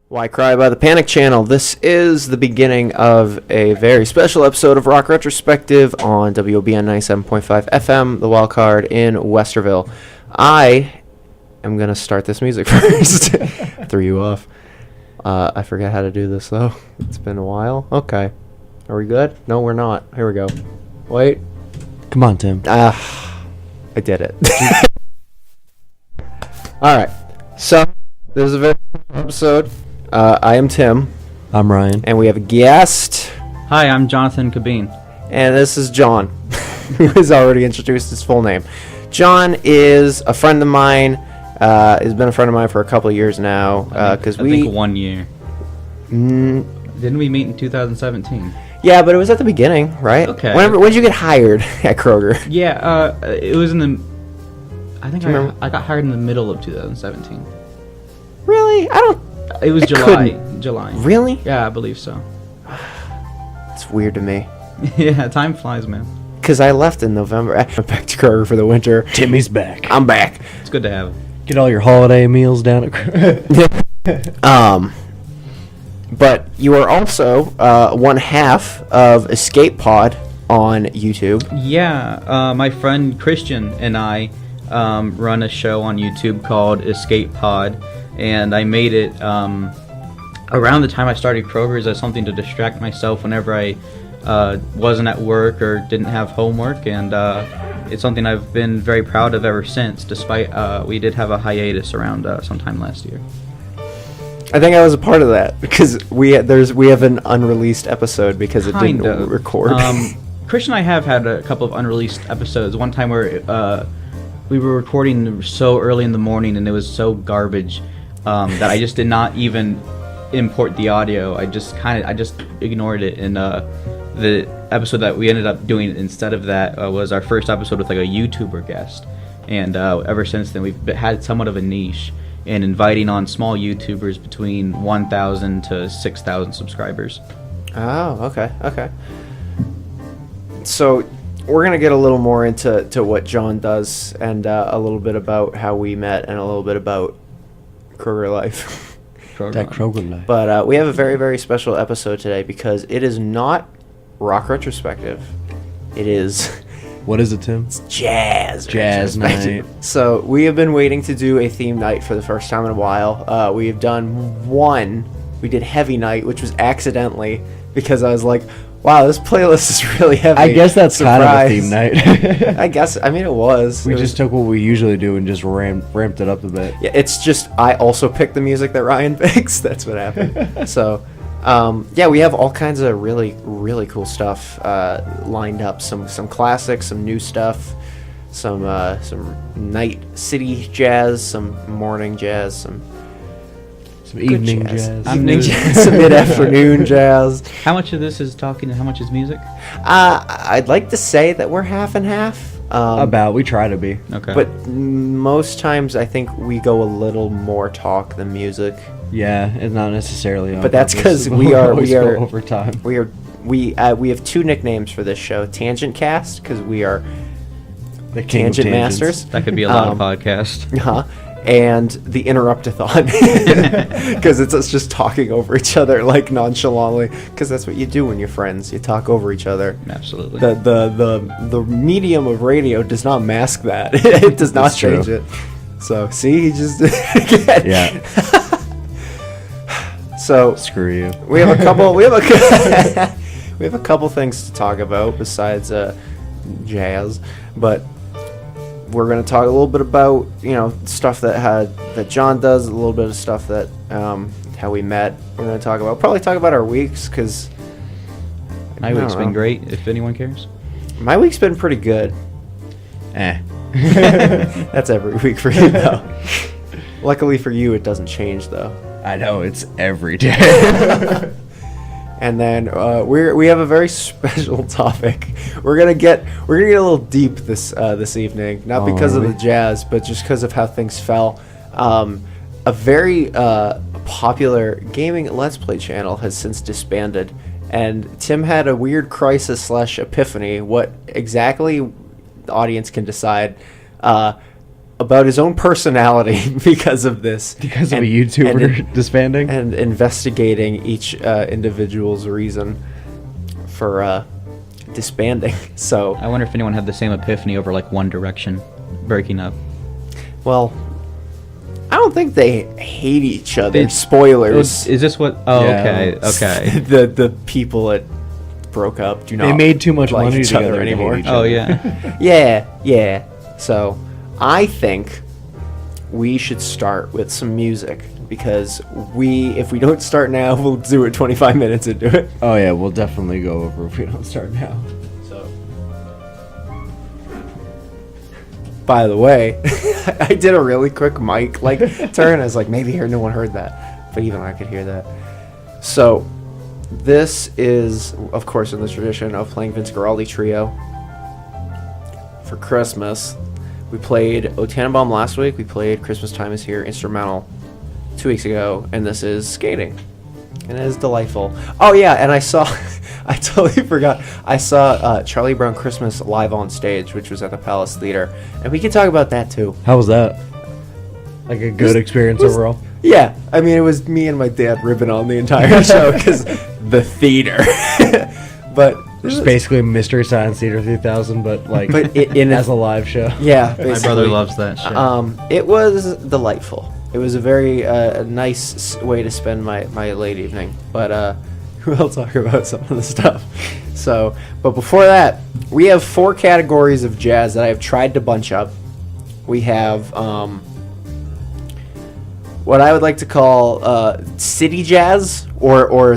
Why Cry by the Panic Channel. This is the beginning of a very special episode of Rock Retrospective on WOBN 97.5 FM, the Wildcard in Westerville. I am going to start this music first. Threw you off. I forget how to do this, though. It's been a while. Okay. Are we good? No, we're not. Here we go. Wait. Come on, Tim. I did it. All right. So, this is a very special episode. I am Tim. I'm Ryan. And we have a guest. Hi, I'm Jonathan Cabine. And this is John, who has already introduced his full name. John is a friend of mine. Has been a friend of mine for a couple of years now. I think 1 year. Didn't we meet in 2017? Yeah, but it was at the beginning, right? Okay. When did you get hired at Kroger? Yeah, it was in the... I think I got hired in the middle of 2017. Really? It was July. July. Really? Yeah, I believe so. It's weird to me. Yeah, time flies, man. Because I left in November. I went back to Kroger for the winter. Timmy's back. I'm back. It's good to have. Get all your holiday meals down at Kroger. But you are also one half of Escape Pod on YouTube. Yeah, my friend Christian and I run a show on YouTube called Escape Pod, and I made it around the time I started Kroger's as something to distract myself whenever I wasn't at work or didn't have homework, and it's something I've been very proud of ever since, despite we did have a hiatus around sometime last year. I think I was a part of that because we have an unreleased episode because it didn't record. Christian and I have had a couple of unreleased episodes. One time where we were recording so early in the morning and it was so garbage that I just did not even import the audio. I just ignored it. And the episode that we ended up doing instead of that was our first episode with like a YouTuber guest. And ever since then we've had somewhat of a niche and inviting on small YouTubers between 1,000 to 6,000 subscribers. Oh, okay. So we're going to get a little more into what John does and a little bit about how we met and a little bit about Kroger life. Kroger life. But we have a very, very special episode today because it is not Rock Retrospective. It is... What is it, Tim? It's Jazz night. So we have been waiting to do a theme night for the first time in a while. We have done one. We did Heavy Night, which was accidentally because I was like, wow, this playlist is really heavy. I guess that's Surprise. kind of a theme night. I guess. I mean, it was. We just took what we usually do and just ramped it up a bit. Yeah, it's just I also picked the music that Ryan picks. That's what happened. So... yeah, we have all kinds of really, really cool stuff lined up. Some classics, some new stuff, some night city jazz, some morning jazz, some evening jazz. Evening jazz, some mid-afternoon jazz. How much of this is talking and how much is music? I'd like to say that we're half and half. We try to be. Okay. But most times I think we go a little more talk than music. Yeah, it's not necessarily on but that's because we are over time. We have two nicknames for this show: Tangent Cast, because we are the king tangent of masters. That could be a lot of podcasts. And the Interruptathon, because it's us just talking over each other like nonchalantly, because that's what you do when you're friends. You talk over each other. Absolutely. The medium of radio does not mask that. It does not change it. So see, he just did it again. Yeah. So screw you. We have a couple. we have a couple things to talk about besides jazz, but we're going to talk a little bit about stuff that John does, a little bit of stuff that how we met. We're going to probably talk about our weeks because my week's been great. If anyone cares, my week's been pretty good. That's every week for you though. Luckily for you, it doesn't change though. I know, it's every day. And then we have a very special topic. We're gonna get a little deep this evening, not because of the jazz, but just because of how things fell. A very popular gaming Let's Play channel has since disbanded, and Tim had a weird crisis / epiphany. What exactly the audience can decide. about his own personality because of this. Because of a YouTuber disbanding? And investigating each individual's reason for disbanding. So I wonder if anyone had the same epiphany over like One Direction breaking up. well, I don't think they hate each other. Spoilers. Is this what? Oh, Yeah. okay. the people that broke up do not. They made too much like money each together other anymore. anymore. Oh yeah. Yeah. So I think we should start with some music because if we don't start now, we'll do it 25 minutes into it. Oh, yeah, we'll definitely go over if we don't start now. So, by the way, I did a really quick mic turn. I was like, maybe no one heard that, but even I could hear that. So, this is, of course, in the tradition of playing Vince Guaraldi Trio for Christmas. We played O Tannenbaum last week. We played Christmas Time Is Here instrumental 2 weeks ago, and this is Skating. And it is delightful. Oh, yeah, and I totally forgot. I saw Charlie Brown Christmas live on stage, which was at the Palace Theater. And we can talk about that, too. How was that? Like a good experience overall? Yeah, I mean, it was me and my dad ribbing on the entire show because the theater. But Just basically Mystery Science Theater 3000, but as a live show. Yeah, My basically. brother loves that shit. It was delightful. It was a very nice way to spend my late evening. But we'll talk about some of the stuff. So, but before that, we have 4 categories of jazz that I have tried to bunch up. We have what I would like to call city jazz or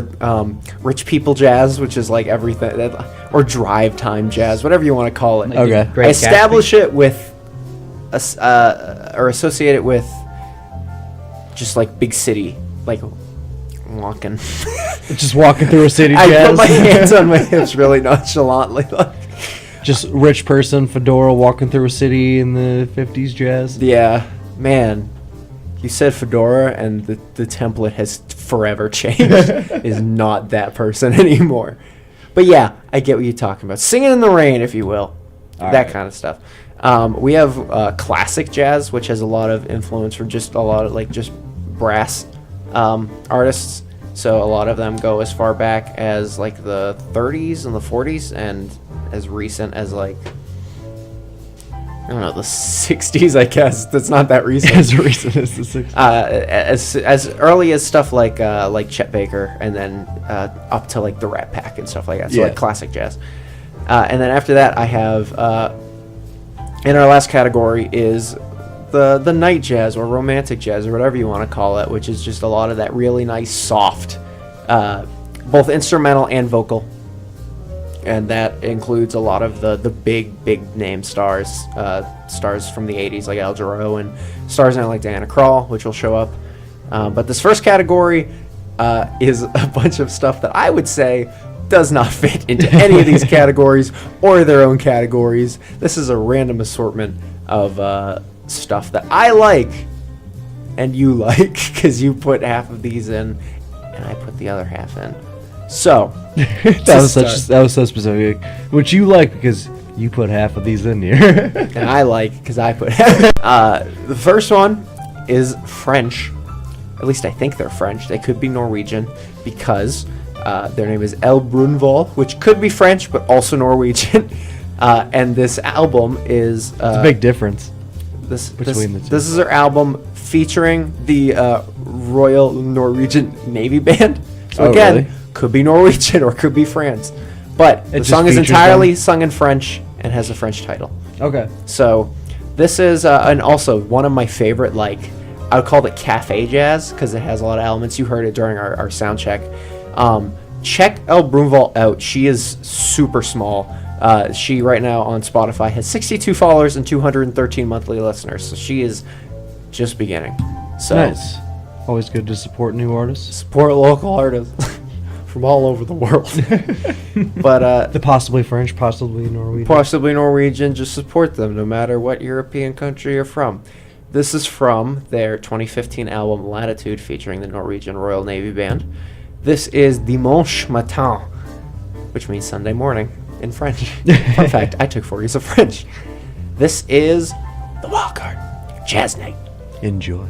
rich people jazz, which is like everything, or drive time jazz, whatever you want to call it. Like Okay. the Great I establish Gatsby. it with, or associate it with, just like big city, like walking. Just walking through a city I jazz. put my hands on my hips really nonchalantly. Just rich person, fedora, walking through a city in the 50s jazz. Yeah, man. You said fedora, and the template has forever changed. Is not that person anymore. But yeah, I get what you're talking about. Singing in the rain, if you will. All That right. kind of stuff. We have classic jazz, which has a lot of influence from just a lot of just brass artists. So a lot of them go as far back as like the 30s and the 40s, and as recent as I don't know, the 60s, I guess. That's not that recent. As recent as the 60s. As early as stuff like Chet Baker, and then up to like the Rat Pack and stuff like that. So Yeah. like classic jazz. And then after that, I have in our last category is the night jazz or romantic jazz or whatever you want to call it, which is just a lot of that really nice soft, both instrumental and vocal. And that includes a lot of the big name stars from the 80s like Al Jarreau, and stars now like Diana Krall, which will show up. But this first category is a bunch of stuff that I would say does not fit into any of these categories or their own categories. This is a random assortment of stuff that I like and you like, because you put half of these in and I put the other half in. So that was so specific. Which you like because you put half of these in here. and I like because I put the first one is French. At least I think they're French. They could be Norwegian because their name is El Brunvoll, which could be French but also Norwegian. And this album is It's a big difference. between the two. This is their album featuring the Royal Norwegian Navy Band. So Oh, again, really? could be Norwegian or could be France. But the just song is features entirely them? sung in French and has a French title. Okay. So this is, and also one of my favorite, I would call it cafe jazz because it has a lot of elements. You heard it during our sound check. Check El Brunvoll out. She is super small. She right now on Spotify has 62 followers and 213 monthly listeners. So she is just beginning. So Nice. Always good to support new artists. support local artists from all over the world. But The possibly French, possibly Norwegian. possibly Norwegian, just support them no matter what European country you're from. This is from their 2015 album Latitude, featuring the Norwegian Royal Navy Band. This is Dimanche Matin, which means Sunday morning in French. Fun fact, I took 4 years of French. This is the Wildcard. Jazz Night. Enjoy.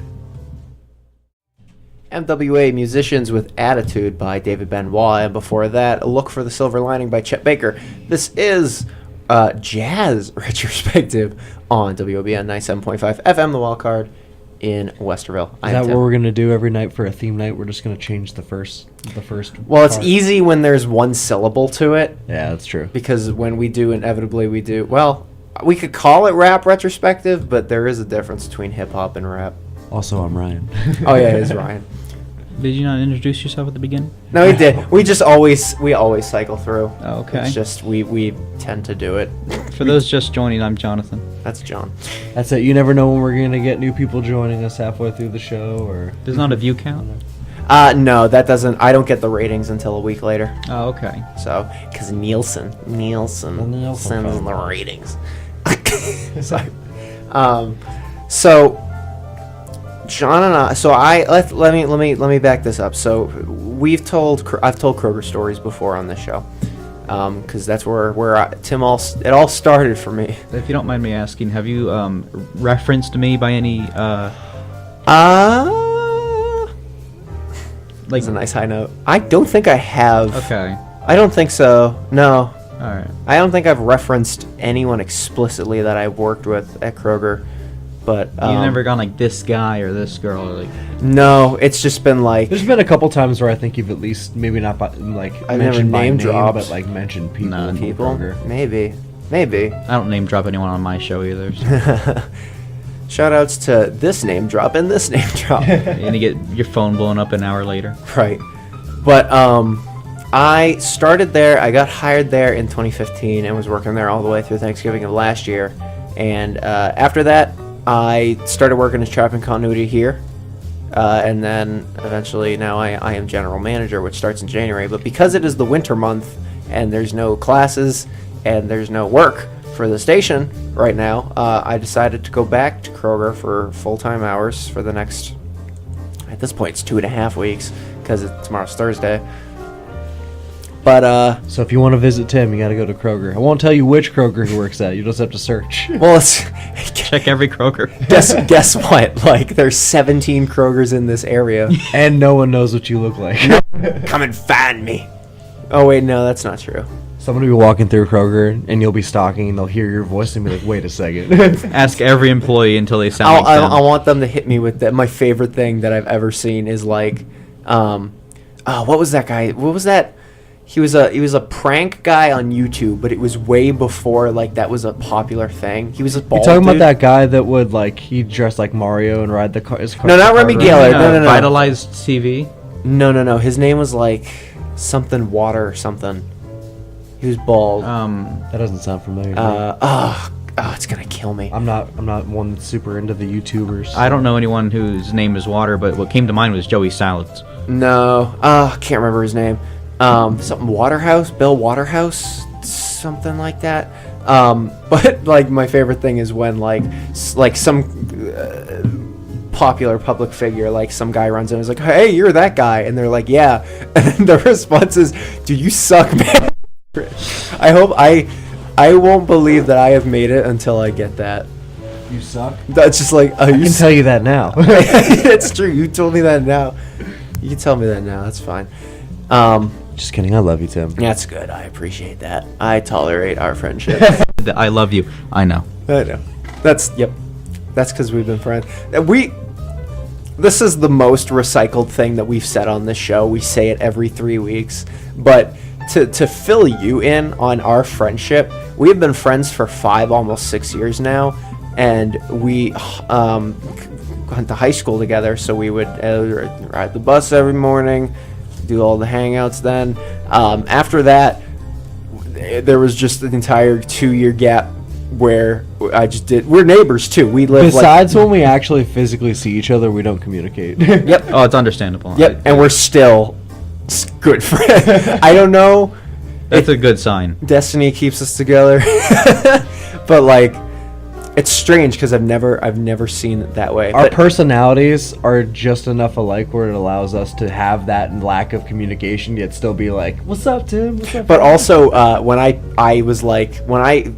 MWA Musicians with Attitude by David Benoit, and before that, Look for the Silver Lining by Chet Baker. This is Jazz Retrospective on WOBN 97.5 FM, the Wildcard in Westerville. Is that what we're going to do every night for a theme night? We're just going to change the first Well, it's part? easy when there's one syllable to it, Yeah, that's true. because when we do, inevitably we do, well, we could call it Rap Retrospective, but there is a difference between hip-hop and rap. Also, I'm Ryan. Oh, yeah, it is Ryan. Did you not introduce yourself at the beginning? No, we did. We always cycle through. Oh, okay. It's just we tend to do it. For those just joining, I'm Jonathan. That's John. That's it. You never know when we're going to get new people joining us halfway through the show, or... There's not a view count? No, that doesn't. I don't get the ratings until a week later. Oh, okay. So, because Nielsen sends the ratings. Sorry. So John and I. So let me back this up. So I've told Kroger stories before on this show, because that's where it all started for me. If you don't mind me asking, have you referenced me by any That's a nice high note. I don't think I have. Okay. I don't think so. No. All right. I don't think I've referenced anyone explicitly that I've worked with at Kroger, but You've never gone like this guy or this girl or like. No, it's just been like There's been a couple times where I think you've at least, maybe not by, like, I've never mentioned by name name, dropped. but like mentioned people. No, from people. Kroger. Maybe. I don't name drop anyone on my show either. So. Shout outs to this name drop and this name drop. And you get your phone blown up an hour later. Right. But I started there. I got hired there in 2015 and was working there all the way through Thanksgiving of last year. And after that, I started working as trap and continuity here. And then eventually now I am general manager, which starts in January. But because it is the winter month and there's no classes and there's no work for the station right now, I decided to go back to Kroger for full-time hours for the next, at this point, it's 2.5 weeks because tomorrow's Thursday. But So if you want to visit Tim, you got to go to Kroger. I won't tell you which Kroger he works at. You just have to search. well, it's, Check every Kroger. guess what? Like, there's 17 Krogers in this area. And no one knows what you look like. Come and find me. Oh wait, no, that's not true. Someone will be walking through Kroger, and you'll be stalking, and they'll hear your voice and be like, wait a second. Ask every employee until they sound like them. I want them to hit me with that. My favorite thing that I've ever seen is like, what was that guy? What was that? He was a prank guy on YouTube, but it was way before like that was a popular thing. He was a bald You're talking dude. about that guy that would, like, he dressed like Mario and ride the car. His car No, not Remy car Gaylor. around? No. Vitalized TV. No. His name was like something Water or something. He was bald. That doesn't sound familiar. It's gonna kill me. I'm not one that's super into the YouTubers. I don't know anyone whose name is Water, but what came to mind was Joey Salads. No, I can't remember his name. Something Waterhouse, Bill Waterhouse, something like that. But like my favorite thing is when like some popular public figure, like some guy runs in and is like, "Hey, you're that guy," and they're like, "Yeah," and the response is, "Dude, you suck, man." I hope I won't believe that I have made it until I get that. You suck. That's just like I can tell you that now. It's true. You told me that now. You can tell me that now. That's fine. Just kidding. I love you, Tim. That's good. I appreciate that. I tolerate our friendship. I love you. I know. I know. That's because we've been friends. This is the most recycled thing that we've said on this show. We say it every 3 weeks, but to fill you in on our friendship, we have been friends for 5, almost 6 years now, and we went to high school together. So we would ride the bus every morning, do all the hangouts. Then after that, there was just an entire 2-year gap where we're neighbors too. We live Besides when we actually physically see each other, we don't communicate. Yep. Oh, it's understandable. Yep, and we're still good friends. I don't know. That's a good sign. Destiny keeps us together, but like, it's strange because I've never seen it that way. Our But personalities are just enough alike where it allows us to have that lack of communication, yet still be like, "What's up, Tim? What's up?" But also, when I was like, when I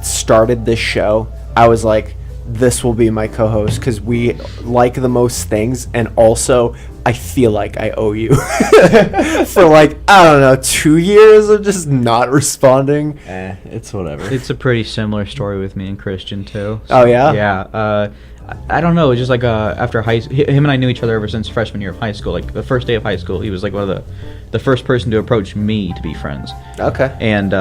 started this show, I was like, this will be my co-host because we like the most things, and also I feel like I owe you for like, I don't know, 2 years of just not responding. It's whatever. It's a pretty similar story with me and Christian too. Oh, yeah? Yeah. I don't know. It's just like after him and I knew each other ever since freshman year of high school. Like the first day of high school, he was like one of the first person to approach me to be friends. Okay. And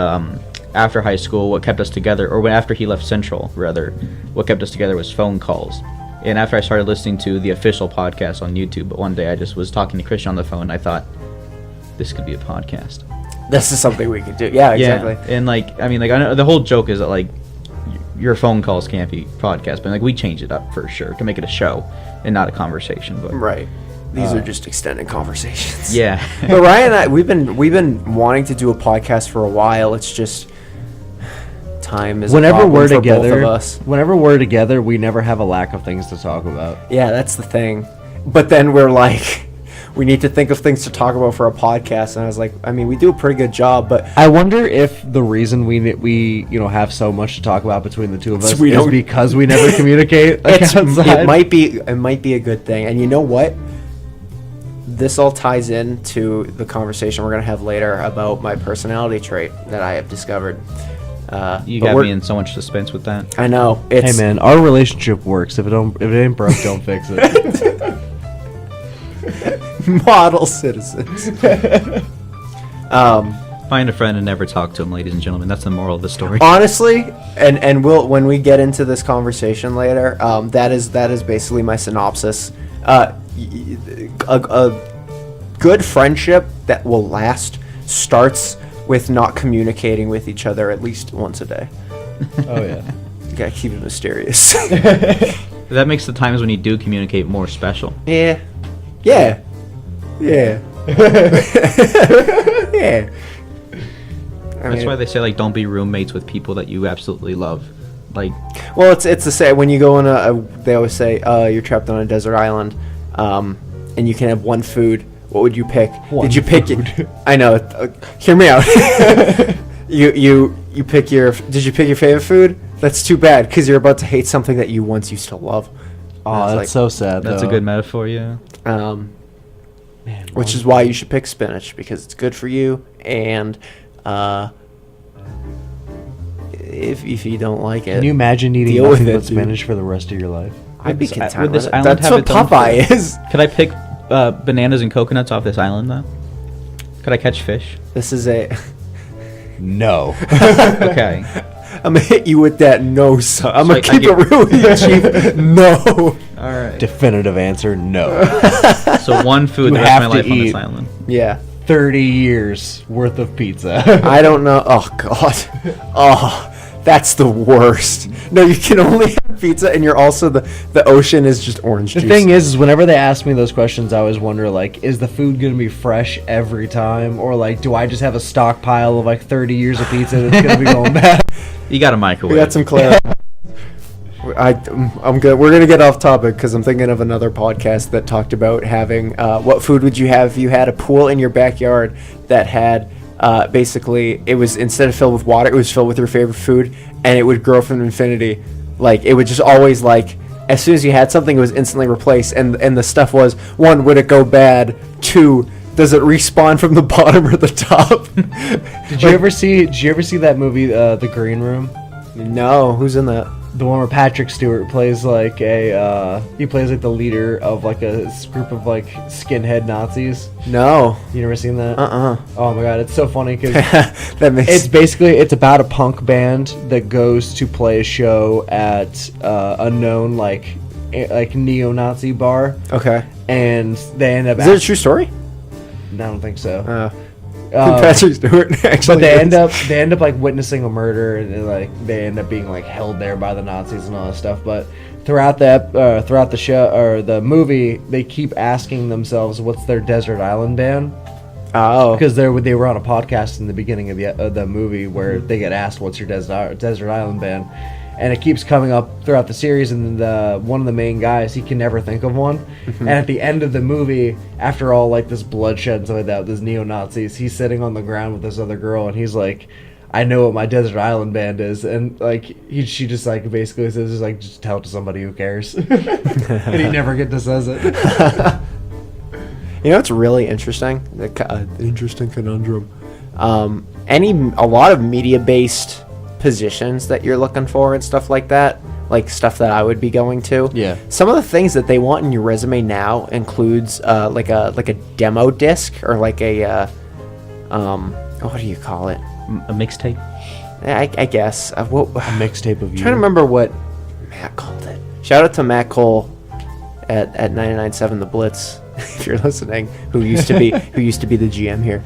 after high school, what kept us together, or after he left Central, rather, what kept us together was phone calls. And after I started listening to the official podcast on YouTube, one day I just was talking to Christian on the phone, and I thought, this could be a podcast. This is something we could do. Yeah, exactly. Yeah. And like, I mean, like, I know the whole joke is that like your phone calls can't be podcast, but like we change it up for sure to make it a show and not a conversation. But Right. These are just extended conversations. yeah. But Ryan and I, we've been wanting to do a podcast for a while. It's just time is Whenever a problem we're for together, both of us. we never have a lack of things to talk about. Yeah, that's the thing. But then we're like, we need to think of things to talk about for a podcast. And I was like, I mean, we do a pretty good job, but I wonder if the reason we have so much to talk about between the two of us We is don't- because we never communicate. Like, outside. it might be a good thing. And you know what? This all ties into the conversation we're going to have later about my personality trait that I have discovered. You but got we're- me in so much suspense with that. I know. Hey It's, man, our relationship works. If it ain't broke, don't fix it. model citizens. Find a friend and never talk to him, ladies and gentlemen. That's the moral of the story. Honestly, and we'll when we get into this conversation later, that is basically my synopsis. A good friendship that will last starts with not communicating with each other at least once a day. Oh yeah. You gotta keep it mysterious. That makes the times when you do communicate more special. Yeah. Yeah. Yeah. Yeah. That's why they say like don't be roommates with people that you absolutely love. Like, well, it's the same when you go on they always say you're trapped on a desert island, and you can have one food. What would you pick? One Did you pick food. it? I know. Hear me out. you pick your. Did you pick your favorite food? That's too bad because you're about to hate something that you once used to love. Oh, that's so sad. that's a good metaphor, yeah. Man, Which is why you should pick spinach because it's good for you, and if you don't like it, Can you imagine eating deal with nothing it, but dude. Spanish for the rest of your life? I'd be Would this- content would this with it. island That's have what its own Popeye food? is. Could I pick bananas and coconuts off this island, though? Could I catch fish? This is a. No. Okay. I'm gonna hit you with that no, son. I'm So gonna I keep get- it real with you, Chief. No. All right. Definitive answer, no. So one food You the rest have of my to life on this eat. island. Yeah. 30 years worth of pizza. I don't know. Oh God. Oh, that's the worst. No, you can only have pizza, and you're also the ocean is just orange The juice. thing is whenever they ask me those questions, I always wonder, like, is the food going to be fresh every time? Or, like, do I just have a stockpile of, like, 30 years of pizza that's going to be going bad? You got a we microwave. got some clarity. I'm good. We're gonna get off topic because I'm thinking of another podcast that talked about having what food would you have if you had a pool in your backyard that had basically it was instead of filled with water, it was filled with your favorite food, and it would grow from infinity. Like it would just always like as soon as you had something, it was instantly replaced. And the stuff was one, would it go bad? Two, does it respawn from the bottom or the top? Did you ever see that movie, The Green Room? No, who's in that? The one where Patrick Stewart plays like he plays like the leader of like a group of like skinhead Nazis. No. You never seen that? Uh-uh. Oh my god, it's so funny because That makes it's about a punk band that goes to play a show at a known like neo-Nazi bar, okay. and they end up. Is it a true story? I don't think so. Patrick Stewart actually. But they is. end up like witnessing a murder, and then, like they end up being like held there by the Nazis and all that stuff. But throughout the show or the movie, they keep asking themselves, "What's their desert island band?" Oh. Because they were on a podcast in the beginning of the movie where they get asked, "What's your desert island band?" And it keeps coming up throughout the series, and one of the main guys, he can never think of one. And at the end of the movie, after all like this bloodshed and stuff like that, this neo-Nazis, he's sitting on the ground with this other girl, and he's like, I know what my desert island band is, and like she just like basically says just like just tell it to somebody who cares, and he never get to says it. You know, it's really interesting. Interesting conundrum. A lot of media-based positions that you're looking for and stuff like that, like stuff that I would be going to. Yeah. Some of the things that they want in your resume now includes like a demo disc or like a what do you call it? A mixtape. I guess A mixtape of I'm you. trying to remember what Matt called it. Shout out to Matt Cole at 99.7 The Blitz, if you're listening, who used to be the GM here.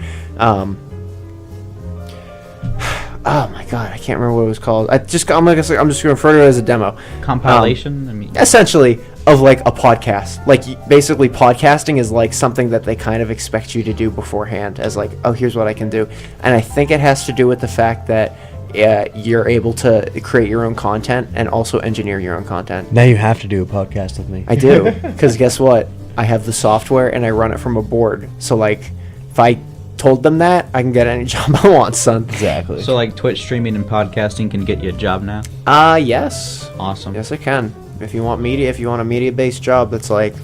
Oh my god, I can't remember what it was called. I'm just gonna refer to it as a demo. Compilation. I mean, Essentially, of like a podcast. Like basically, podcasting is like something that they kind of expect you to do beforehand, as like, oh, here's what I can do. And I think it has to do with the fact that you're able to create your own content and also engineer your own content. Now you have to do a podcast with me. I do, because guess what? I have the software and I run it from a board. So like, if I told them that, I can get any job I want, son. Exactly. so like Twitch streaming and podcasting can get you a job now. Yes. Awesome. Yes, it can. If you want a media-based job that's like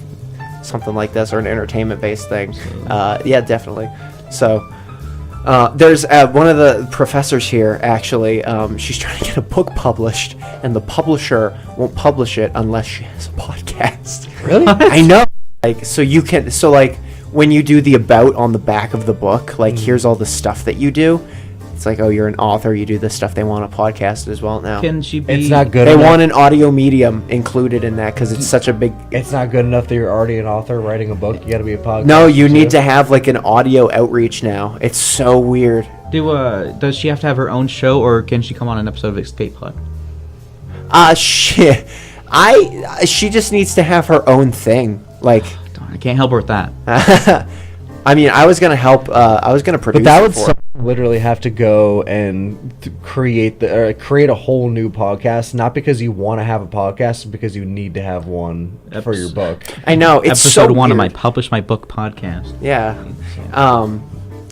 something like this or an entertainment-based thing, yeah, definitely. So, there's one of the professors here, actually, she's trying to get a book published, and the publisher won't publish it unless she has a podcast. Really? I know. Like, so like, when you do the about on the back of the book, like, here's all the stuff that you do. It's like, oh, you're an author, you do this stuff. They want a podcast as well now. Can she be? It's not good. They enough. want an audio medium included in that because it's such a big... It's not good enough that you're already an author writing a book. You got to be a podcast. No, you need to have like an audio outreach now. It's so weird. Does she have to have her own show, or can she come on an episode of Escape Pod? Shit. She just needs to have her own thing. Like, Darn, I can't help her with that. I mean, I was gonna help. I was gonna produce. But that it would for her. literally have to go and create a whole new podcast, not because you want to have a podcast, because you need to have one for your book. I know it's Episode so 1 of my weird. Publish My Book podcast. Yeah.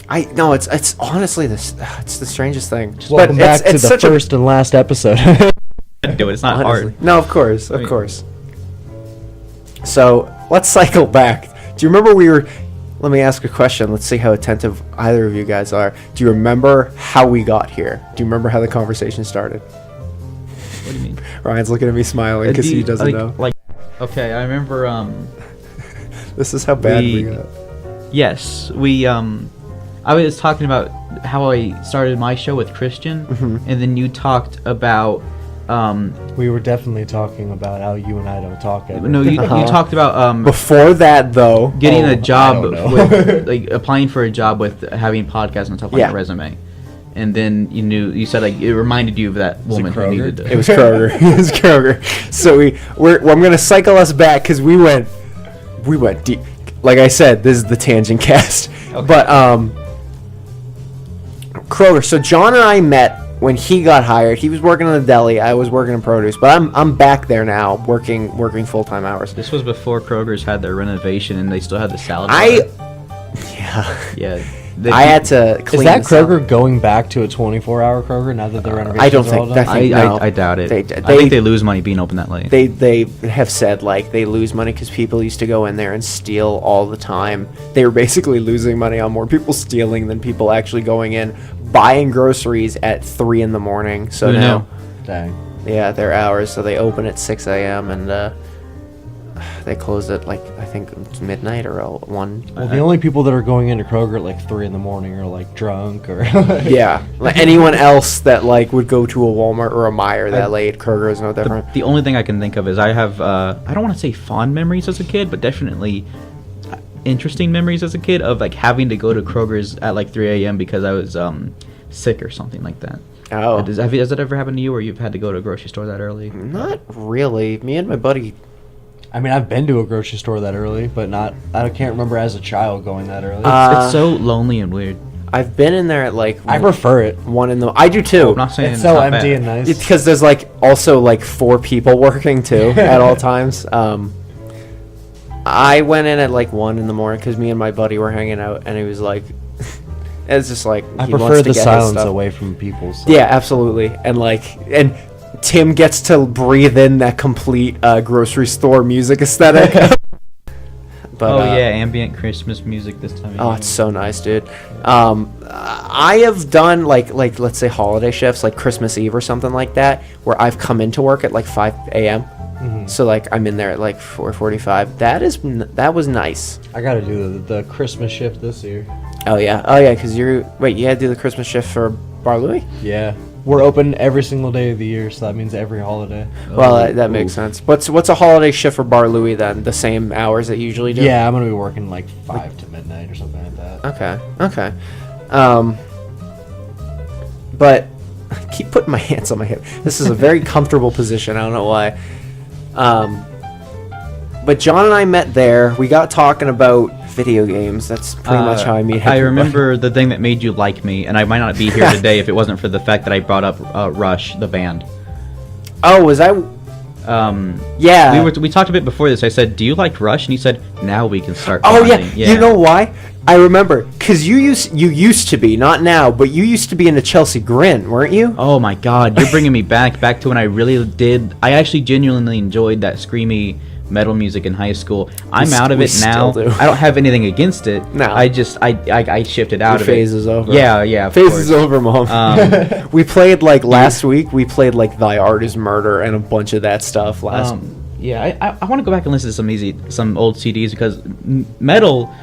I know it's honestly it's the strangest thing. Welcome back to it's the such first and last episode. Do it. It's not honestly. hard. No, of course, I mean- So let's cycle back. Do you remember Let me ask a question. Let's see how attentive either of you guys are. Do you remember how we got here? Do you remember how the conversation started? What do you mean? Ryan's looking at me smiling because he doesn't know. Like, okay, I remember. This is how bad we got. Yes, I was talking about how I started my show with Christian, and then you talked about. We were definitely talking about how you and I don't talk ever. No, you talked about Before that, though, getting a I job don't know. with like applying for a job with having podcasts on top of Yeah. your resume, and then you said like it reminded you of that woman who Kroger? needed it was Kroger. It was Kroger. So I'm gonna cycle us back because we went deep. Like I said, this is the tangent cast. Okay. But Kroger. So John and I met when he got hired. He was working in the deli. I was working in produce. But I'm back there now, working full-time hours. This was before Kroger's had their renovation, and they still had the salad Yeah. bar. Yeah. I had to clean Is that this up. Kroger going back to a 24-hour Kroger now that the renovations I don't are all think done? that- no. I doubt it. They- I think they lose money being open that late. They have said like they lose money because people used to go in there and steal all the time. They were basically losing money on more people stealing than people actually going in, buying groceries at 3 a.m. So Who now, knew? Dang. yeah, their hours. So they open at 6 a.m. and they close at like I think it's midnight or 1. Well, the only people that are going into Kroger at like 3 a.m. are like drunk or Yeah, like anyone else that like would go to a Walmart or a Meijer that late, Kroger is no different. The only thing I can think of is I have I don't want to say fond memories as a kid, but definitely interesting memories as a kid of like having to go to Kroger's at like 3 a.m. because I was sick or something like that. Oh, Has that ever happened to you, where you've had to go to a grocery store that early? not really. Me and my buddy. I mean, I've been to a grocery store that early, but not. I can't remember as a child going that early. It's so lonely and weird. I've been in there at like I prefer it. 1 in the. I do too. I'm not saying It's so not empty bad. and nice. It's because there's like also like 4 people working too at all times. I went in at like 1 in the morning because me and my buddy were hanging out, and he was like, It's just like I he prefer wants to the get his silence stuff. away from people. So. Yeah, absolutely. And Tim gets to breathe in that complete grocery store music aesthetic. But, ambient Christmas music this time. Oh, it's so nice, dude. I have done like let's say holiday shifts, like Christmas Eve or something like that, where I've come into work at like 5 a.m. Mm-hmm. So like I'm in there at like 4:45. That was nice. I got to do the Christmas shift this year. Oh yeah, because you had to do the Christmas shift for Bar Louie? Yeah. We're open every single day of the year, so that means every holiday. Well, that makes sense. What's a holiday shift for Bar Louie then? The same hours that you usually do? Yeah, I'm gonna be working like 5 to midnight or something like that. Okay. But I keep putting my hands on my hip. This is a very comfortable position. I don't know why. But John and I met there. We got talking about video games. That's pretty much how I meet everybody. I remember the thing that made you like me, and I might not be here today if it wasn't for the fact that I brought up Rush, the band. Oh, was I? Yeah. We talked a bit before this. I said, "Do you like Rush?" And he said, "Now we can start." Oh yeah. bonding." You know why? I remember because you used to be, not now, but you used to be in the Chelsea Grin, weren't you? Oh my God, you're bringing me back to when I really did. I actually genuinely enjoyed that screamy metal music in high school. I'm out of it now. Still do. I don't have anything against it. No. I just I shifted out of it. Phase is over. Yeah. Of Phase course. is over, Mom. We played like last week. We played like Thy Art Is Murder and a bunch of that stuff last. Yeah, I want to go back and listen to some old CDs because metal,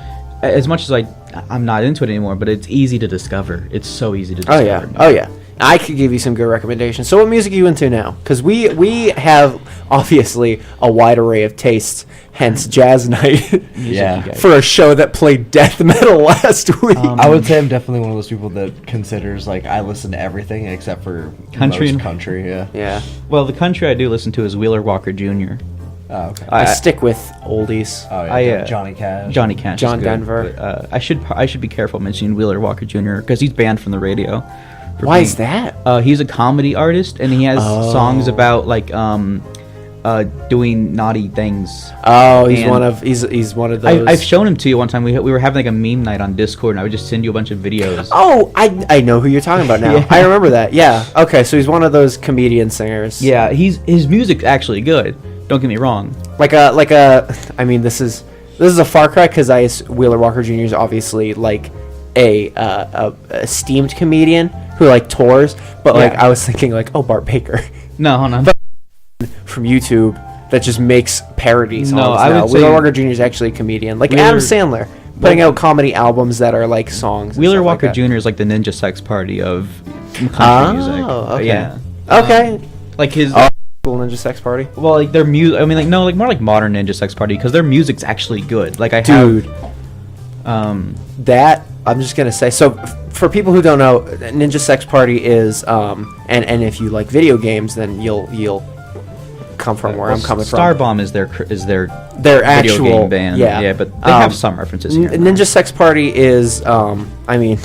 as much as I'm not into it anymore, but it's easy to discover. It's so easy to discover. Oh yeah. I could give you some good recommendations. So what music are you into now? Because we have obviously a wide array of tastes. Hence Jazz Night. Yeah. For a show that played death metal last week. I would say I'm definitely one of those people that considers like I listen to everything except for Country. most country. Yeah. Yeah. Well, the country I do listen to is Wheeler Walker Jr. Oh, okay. I stick with oldies. Oh yeah. I, Johnny Cash. Johnny Cash. John is good, Denver. but, I should be careful mentioning Wheeler Walker Jr. because he's banned from the radio. Why is that? He's a comedy artist and he has songs about doing naughty things. Oh, he's And one of those. I've shown him to you one time. We were having like a meme night on Discord, and I would just send you a bunch of videos. Oh, I know who you're talking about now. Yeah. I remember that. Yeah. Okay, so he's one of those comedian singers. Yeah, his music's actually good. Don't get me wrong. I mean, this is a far cry because Wheeler Walker Jr. is obviously like a esteemed comedian who like tours, but like Yeah. I was thinking like, oh, Bart Baker No. from YouTube that just makes parodies. No, songs I now. would Wheeler say- Walker Jr. is actually a comedian, like Wheeler- Adam Sandler, putting out comedy albums that are like songs. and Wheeler stuff Walker like that. Jr. is like the Ninja Sex Party of country music. Okay. Yeah. Okay. Like his. Cool Ninja Sex Party. Well, like their music. I mean, like no, like more like modern Ninja Sex Party because their music's actually good. Like I Dude. have. That I'm just gonna say. So for people who don't know, Ninja Sex Party is and if you like video games, then you'll come from where I'm coming from. Starbomb is their Their video actual game band. yeah, but they have some references here. and there. Ninja Sex Party is I mean,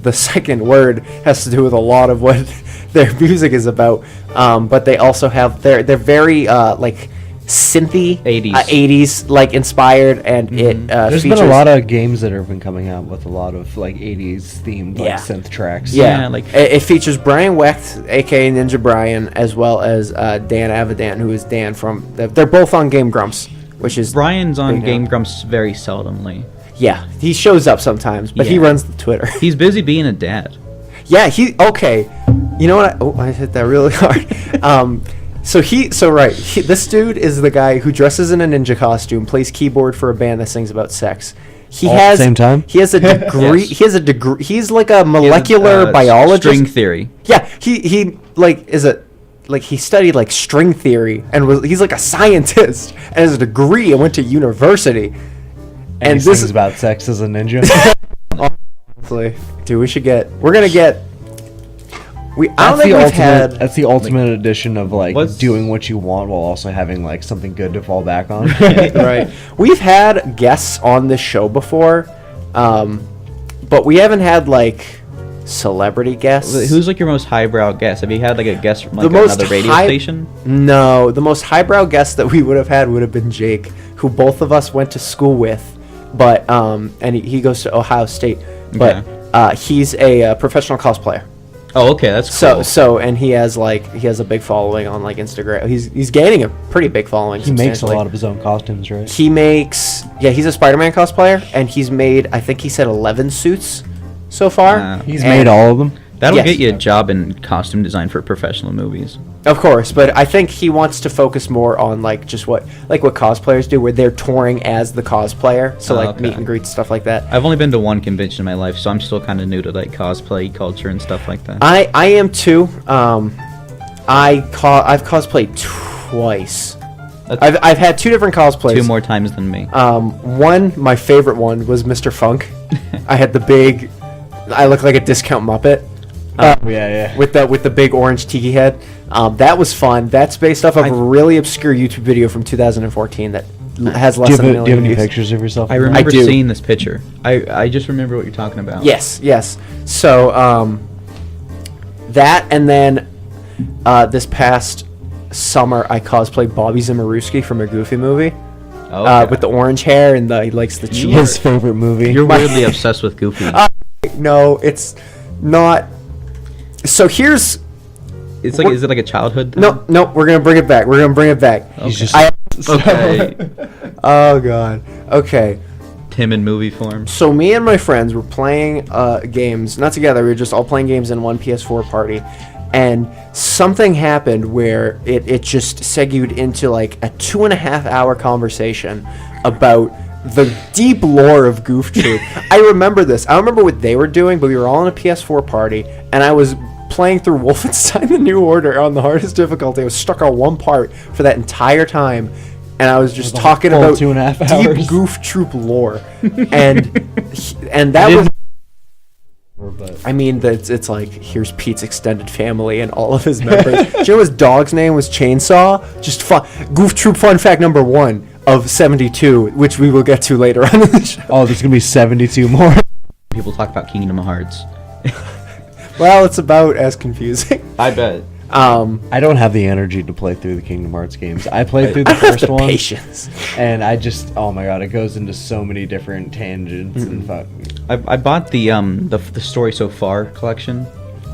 the second word has to do with a lot of what their music is about. But they also have they're very like synthy 80s like inspired, and it There's features been a lot of games that have been coming out with a lot of like 80s themed like Yeah. synth tracks. Yeah, like- it features Brian Wecht, aka Ninja Brian, as well as Dan Avidan, who is Dan from. They're both on Game Grumps, which is Brian's on big Game now. Grumps very seldomly. Yeah, he shows up sometimes, but he Yeah. runs the Twitter. He's busy being a dad. Yeah, he You know what? I hit that really hard. This dude is the guy who dresses in a ninja costume, plays keyboard for a band that sings about sex. He All at has the same time? He has a degree. Yes. He has a degree. He's like a molecular biologist. String theory. Yeah, he he studied like string theory and he's like a scientist and has a degree and went to university. And this this is is about sex as a ninja. honestly, dude, we're gonna get. I don't That's think the we've ultimate. had. That's the ultimate edition of like What's- doing what you want while also having like something good to fall back on. Right. We've had guests on this show before, but we haven't had like celebrity guests. Who's like your most highbrow guest? Have you had like a guest from like The most another radio high- station? No, the most highbrow guest that we would have had would have been Jake, who both of us went to school with, but and he goes to Ohio State. but he's a professional cosplayer. Oh, okay, that's cool. And he has a big following on like Instagram. He's gaining a pretty big following. He makes a lot of his own costumes, right? He's a Spider-Man cosplayer, and he's made, I think he said 11 suits so far. He's made all of them. That'll get you a job in costume design for professional movies. Of course, but I think he wants to focus more on like just what cosplayers do, where they're touring as the cosplayer, so like meet and greets, stuff like that. I've only been to one convention in my life, so I'm still kind of new to like cosplay culture and stuff like that. I am too. I've cosplayed twice. I've had 2 different cosplays. 2 more times than me. My favorite one was Mr. Funk. I had I look like a discount Muppet. With the big orange tiki head. That was fun. That's based off of a really obscure YouTube video from 2014 that has less than a million Do you have any views. pictures of yourself? I remember seeing this picture. I just remember what you're talking about. Yes. So, that, and then this past summer I cosplayed Bobby Zimmerowski from a Goofy movie. With the orange hair and he likes the cheese. His favorite movie. You're weirdly obsessed with Goofy. No, it's not. So here's... Is it like a childhood thing? No, we're going to bring it back. Okay. He's just... Okay. Oh, God. Okay. Tim in movie form. So me and my friends were playing games, not together, we were just all playing games in one PS4 party, and something happened where it just segued into like a 2.5 hour conversation about the deep lore of Goof Troop. I remember this. I don't remember what they were doing, but we were all in a PS4 party, and I was playing through Wolfenstein: The New Order on the hardest difficulty. I was stuck on one part for that entire time, and I was just talking about 2.5 deep hours. Goof Troop lore, and that was. I mean, it's like, here's Pete's extended family and all of his members. Do you know his dog's name was Chainsaw? Just fun. Goof Troop fun fact number 1 of 72, which we will get to later on in the show. Oh, there's going to be 72 more. People talk about Kingdom Hearts. Well, it's about as confusing. I bet. I don't have the energy to play through the Kingdom Hearts games. I played through the first one. Patience. And I just, oh my god, it goes into so many different tangents and fuck. I bought the Story So Far collection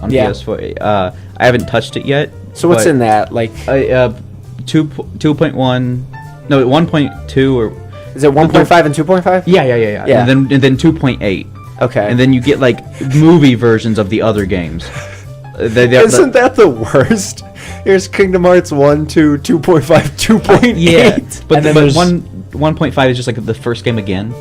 on Yeah. PS4. I haven't touched it yet. So what's in that? Like, 2.1, no, 1.2 or is it 1.5 and 2.5? yeah. Yeah. And then 2.8. Okay. And then you get like movie versions of the other games. Isn't that the worst? Here's Kingdom Hearts 1, 2, 2.5, 2.8. Yeah, but And then but there's- 1.5 is just like the first game again.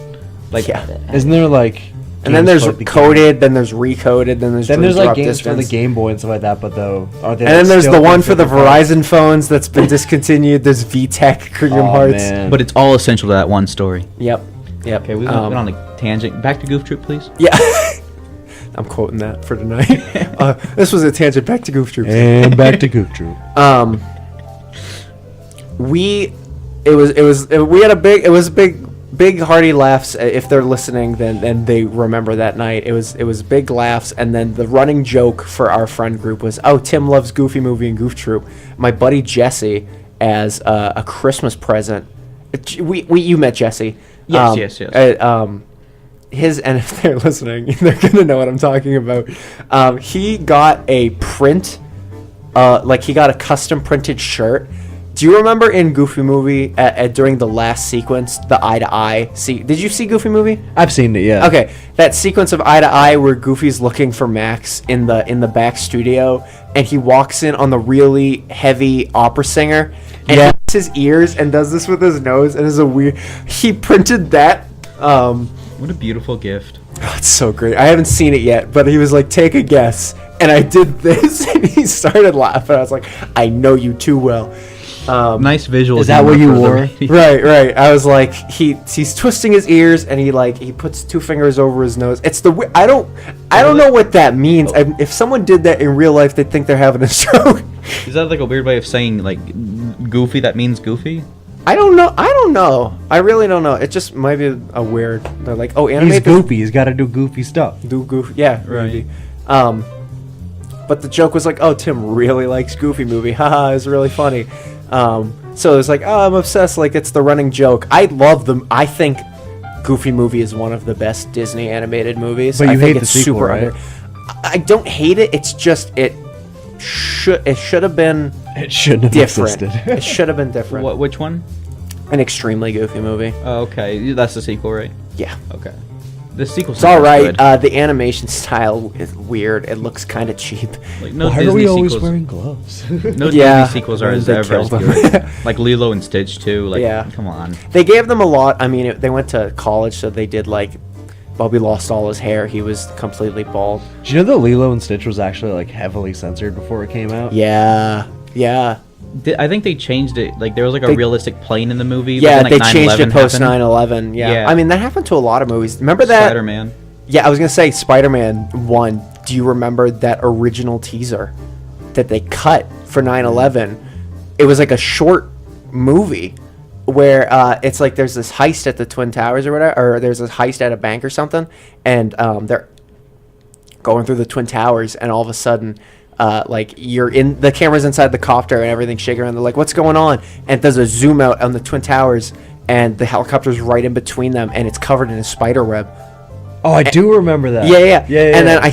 Like, Yeah. Isn't there like... And then games there's for the coded, then there's recoded, then there's like drop games for the distance. Game Boy and stuff like that, but though... And then there's the one for the Verizon phones that's been discontinued. There's VTech Kingdom Hearts. Man. but it's all essential to that one story. Yep. Okay, we went on a tangent. Back to Goof Troop, please. Yeah. I'm quoting that for tonight. This was a tangent. Back to Goof Troop. And back to Goof Troop. We had a big hearty laughs. If they're listening, then they remember that night. It was big laughs, and then the running joke for our friend group was, "Oh, Tim loves Goofy Movie and Goof Troop." My buddy Jesse, as a Christmas present, you met Jesse. Yes. And if they're listening, they're gonna know what I'm talking about. He got a print, he got a custom printed shirt. Do you remember in Goofy Movie during the last sequence, the eye to eye? Did you see Goofy Movie? I've seen it, yeah. Okay, that sequence of eye to eye where Goofy's looking for Max in the back studio, and he walks in on the really heavy opera singer, and he has his ears and does this with his nose, and is a weird. He printed that. What a beautiful gift. Oh, it's so great. I haven't seen it yet, but he was like, "Take a guess," and I did this, and he started laughing. I was like, "I know you too well." Nice visual. Is that what you wore? Right. I was like, he's twisting his ears, and he puts 2 fingers over his nose. It's I don't know what that means. If someone did that in real life, they'd think they're having a stroke. Is that like a weird way of saying like goofy that means goofy? I don't know. I really don't know. It just might be a weird. They're like, oh, animate. He's goofy. He's got to do goofy stuff. Do goofy. Yeah, Right. maybe. But the joke was like, oh, Tim really likes Goofy Movie. Haha, it's really funny. So it was like, oh, I'm obsessed. Like, it's the running joke. I love them. I think Goofy movie is one of the best Disney animated movies. But you I think hate the it's sequel, super right? I don't hate it. It's just it should have been It shouldn't have different. existed. It should have been different. Which one? An extremely goofy movie. Oh, okay, that's the sequel, right? Yeah. Okay. The sequel. It's all right. The animation style is weird. It looks kind of cheap. Like, no Why Disney are we always sequels, wearing gloves? No Yeah. Disney sequels are They ever as killed good. them. Like Lilo and Stitch too. Like, Yeah. come on. They gave them a lot. I mean, they went to college, so they did like. Bobby lost all his hair. He was completely bald. Do you know that Lilo and Stitch was actually like heavily censored before it came out? Yeah. Yeah. I think they changed it. Like there was like a They- realistic plane in the movie. Yeah, but then, like, they changed it 9/11 post happened. 9/11. Yeah. Yeah. I mean, that happened to a lot of movies. Remember that? Spider-Man. Yeah, I was going to say Spider-Man 1. Do you remember that original teaser that they cut for 9/11? It was like a short movie where it's like there's this heist at the Twin Towers or whatever, or there's this heist at a bank or something, and they're going through the Twin Towers, and all of a sudden, like the camera's inside the copter and everything's shaking around. They're like, "What's going on?" And it does a zoom out on the Twin Towers, and the helicopter's right in between them, and it's covered in a spider web. Oh, I do remember that. Yeah. And then yeah.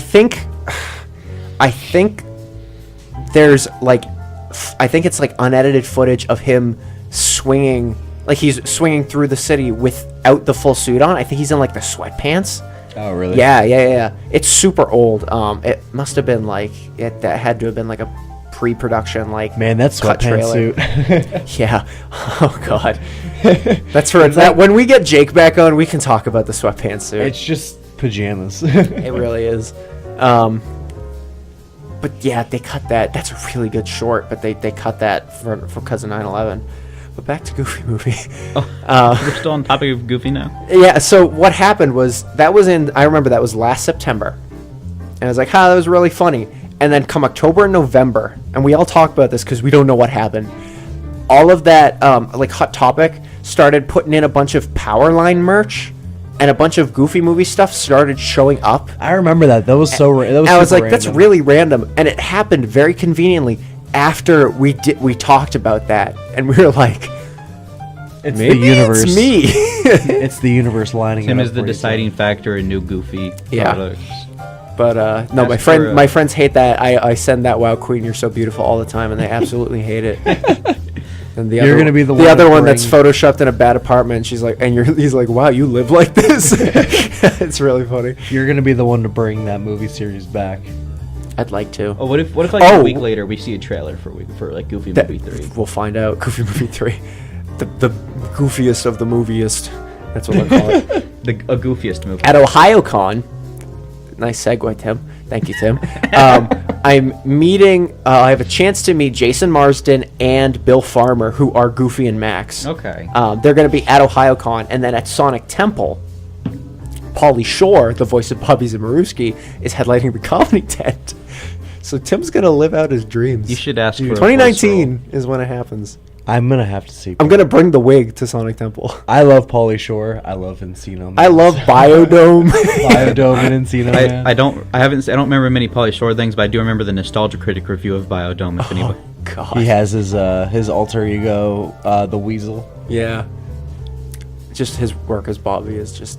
I think there's like, I think it's like unedited footage of him swinging, like he's swinging through the city without the full suit on. I think he's in like the sweatpants. Oh, really? Yeah. It's super old. It must have been like that had to have been like a pre-production like Man, that cut sweatpants trailer. suit. Yeah. Oh God. That's for that. When we get Jake back on, we can talk about the sweatpants suit. It's just pajamas. It really is. But yeah, they cut that. That's a really good short, but they cut that for because of 9/11. But back to Goofy movie. We're still on topic of Goofy now. Yeah, so what happened was, I remember that was last September. And I was like, that was really funny. And then come October and November, and we all talk about this because we don't know what happened. All of that, like Hot Topic, started putting in a bunch of Powerline merch, and a bunch of Goofy movie stuff started showing up. I remember that. That was so that was And I was super like, that's random. really random. And it happened very conveniently after we talked about that. And we were like, It's maybe the universe. it's me. It's the universe lining Tim it up is the for you. deciding factor in new Goofy Yeah. products. But no, As for, my friends hate that. I send that "Wow Queen, you're so beautiful" all the time, and they absolutely hate it. And the You're other, gonna be the the one other to one that's bring- photoshopped in a bad apartment. And she's like, he's like, wow, you live like this. It's really funny. You're gonna be the one to bring that movie series back. I'd like to. Oh, what if like Oh. a week later we see a trailer for like Goofy That- Movie 3? We'll find out. Goofy Movie 3, the goofiest of the moviest. That's what I call it. A goofiest movie. At OhioCon, nice segue, Tim. Thank you, Tim. I'm meeting. I have a chance to meet Jason Marsden and Bill Farmer, who are Goofy and Max. Okay. They're going to be at OhioCon, and then at Sonic Temple, Pauly Shore, the voice of Bubby Zimmerowski, is headlining the comedy tent. So Tim's going to live out his dreams. You should ask for a 2019 is when it happens. I'm gonna have to see. I'm going to bring the wig to Sonic Temple. I love Pauly Shore. I love Encino. I love Biodome. Biodome and Encino. Man. I don't remember many Pauly Shore things, but I do remember the Nostalgia Critic review of Biodome. If anybody. God. He has his alter ego, the Weasel. Yeah. Just his work as Bobby is just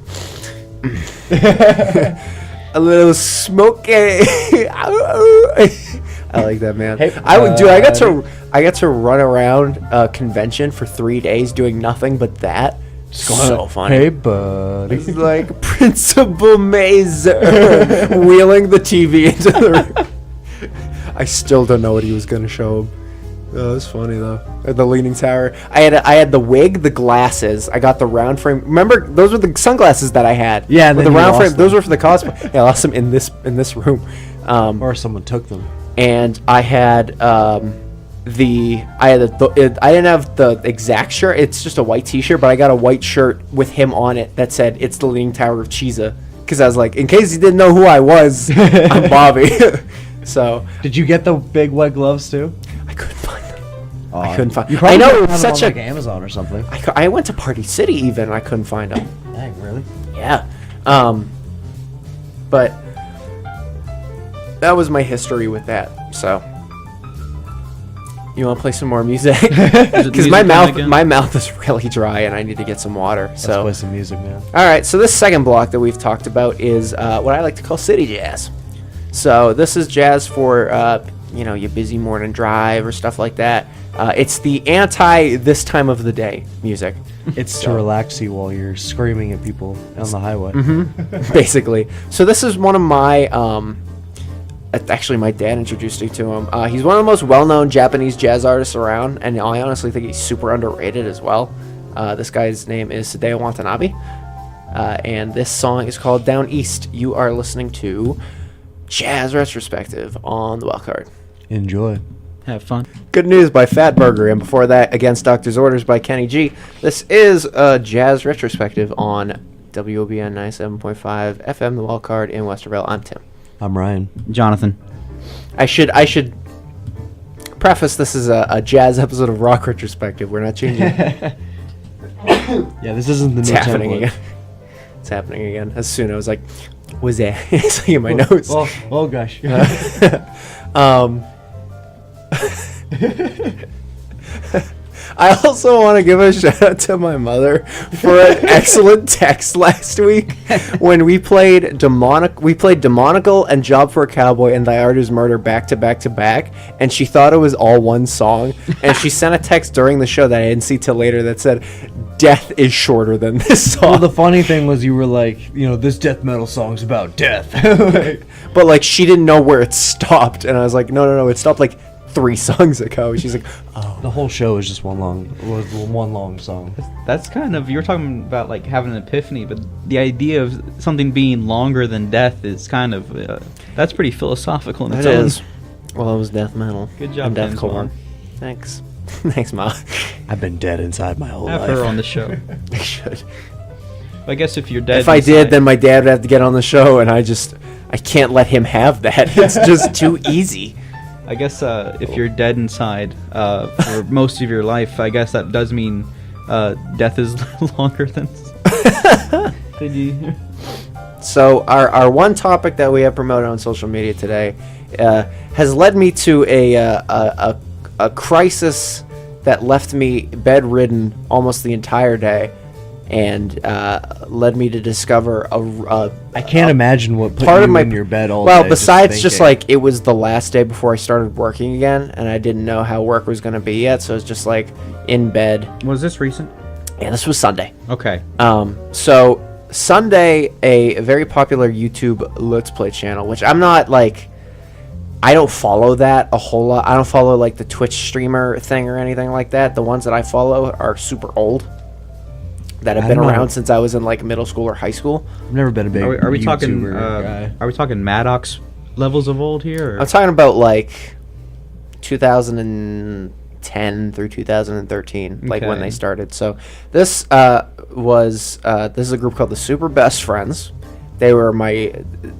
a little smoky. I like that, man. Hey, I got to run around a convention for 3 days doing nothing but that. So funny. Hey, buddy. It's like Principal Mazer wheeling the TV into the room. I still don't know what he was gonna show him. Oh, it was funny though. At the Leaning Tower, I had the wig, the glasses. I got the round frame. Remember, those were the sunglasses that I had. Yeah, and with then the you round lost frame. Those them. were for the cosplay. Yeah, I lost them in this room. Or someone took them. And I had I didn't have the exact shirt. It's just a white T-shirt, but I got a white shirt with him on it that said "It's the Leaning Tower of Cheesa," because I was like, in case you didn't know who I was, I'm Bobby. So Did you get the big white gloves too? I couldn't find them. Oh, I couldn't find. You I probably know found them such on, a. like Amazon or something. I went to Party City even. And I couldn't find them. Dang, really? Yeah. But that was my history with that. So You want to play some more music? it Because music my time again? mouth is really dry and I need to get some water. Let's So play some music, man. all right, so this second block that we've talked about is what I like to call city jazz. So this is jazz for your busy morning drive or stuff like that. It's the anti this time of the day music, It's to relax you while you're screaming at people on the highway. basically. So this is one of my actually my dad introduced me to him. He's one of the most well-known Japanese jazz artists around, and I honestly think he's super underrated as well. This guy's name is Hideo Watanabe, and this song is called Down East. You are listening to Jazz Retrospective on the Wildcard. Enjoy. Have fun. Good News by Fat Burger, and before that, Against Doctor's Orders by Kenny G. This is a Jazz Retrospective on WOBN 97.5 FM, the Wildcard in Westerville. I'm Tim. I'm Ryan. Jonathan. I should preface this is a jazz episode of Rock Retrospective. We're not changing. Yeah, this isn't the It's new happening template. again. It's happening again. As soon I was like, "Was that?" It's like in my notes. Oh gosh. I also want to give a shout out to my mother for an excellent text last week when we played Demonical and Job for a Cowboy and Thy Art Is Murder back to back to back, and she thought it was all one song, and she sent a text during the show that I didn't see till later that said, "Death is shorter than this song." Well, the funny thing was you were like, this death metal song's about death. But like she didn't know where it stopped, and I was like, no, it stopped like 3 songs ago. She's like, oh. The whole show is just one long song. That's kind of, you're talking about like having an epiphany, but the idea of something being longer than death is kind of, that's pretty philosophical in its It own. is. Well, it was death metal. Good job, and Tim's deathcore. mom. Thanks. Thanks, Ma. I've been dead inside my whole Have life. her on the show. I should. I guess if you're dead If I did, inside- then my dad would have to get on the show, and I can't let him have that. It's just too easy. I guess if you're dead inside for most of your life, I guess that does mean death is longer than you. So our one topic that we have promoted on social media today has led me to a crisis that left me bedridden almost the entire day, and led me to discover I can't imagine what put part you of my in your bed all well day. besides just thinking. like it was the last day before I started working again, and I didn't know how work was going to be yet, so it was just like in bed. Was this recent? Yeah, this was Sunday. Okay. So Sunday, a very popular YouTube Let's Play channel, which I'm not like, I don't follow that a whole lot. I don't follow like the Twitch streamer thing or anything like that. The ones that I follow are super old, that have I been don't know. around since I was in like middle school or high school. I've never been a big Are we talking? YouTuber guy. Are we talking Maddox levels of old here? Or? I'm talking about like 2010 through 2013, like when Okay. they started. So this was this is a group called the Super Best Friends. They were my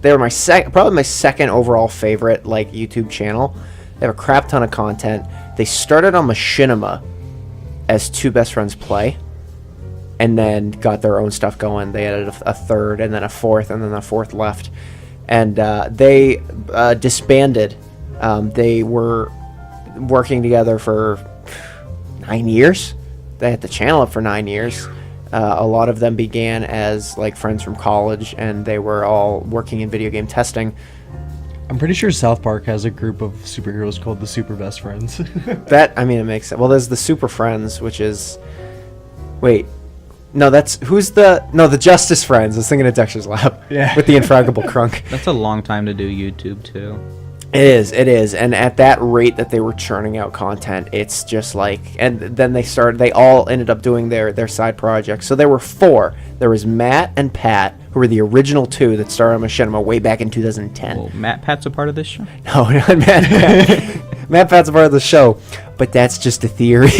probably my second overall favorite like YouTube channel. They have a crap ton of content. They started on Machinima as Two Best Friends Play, and then got their own stuff going. They added a third, and then a fourth, and then a fourth left. And they disbanded. They were working together for 9 years. They had the channel up for 9 years. A lot of them began as like friends from college, and they were all working in video game testing. I'm pretty sure South Park has a group of superheroes called the Super Best Friends. That, I mean, it makes sense. Well, there's the Super Friends, which is... Wait. No, that's... Who's the... No, the Justice Friends. I was thinking of Dexter's Lab. Yeah. With the Infraggable Crunk. That's a long time to do YouTube too. It is. And at that rate that they were churning out content, it's just like... And then they all ended up doing their side projects. So there were 4. There was Matt and Pat, who were the original 2 that started on Machinima way back in 2010. Well, Matt Pat's a part of this show. No, not Matt Pat. Matt Pat's a part of the show, but that's just a theory.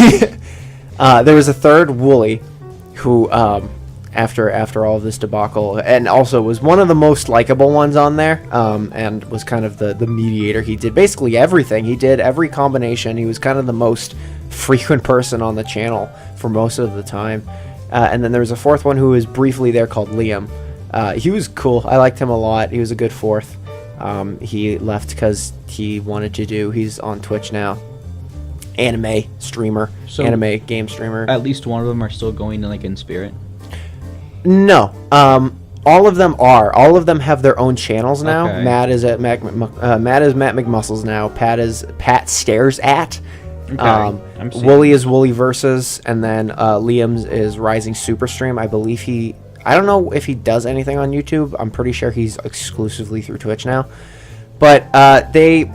There was a third, Wooly, who, after all of this debacle, and also was one of the most likable ones on there, and was kind of the mediator. He did basically everything. He did every combination. He was kind of the most frequent person on the channel for most of the time. And then there was a fourth one who was briefly there called Liam. He was cool. I liked him a lot. He was a good fourth. He left because he wanted to he's on Twitch now. anime streamer, So- anime game streamer. At least one of them are still going like in spirit. No, all of them are. All of them have their own channels now. Okay. Matt is at Matt McMuscles now. Pat stares at. Okay, I'm seeing. Wooly is Wooly Versus, and then Liam's is Rising Superstream. I believe I don't know if he does anything on YouTube. I'm pretty sure he's exclusively through Twitch now. But they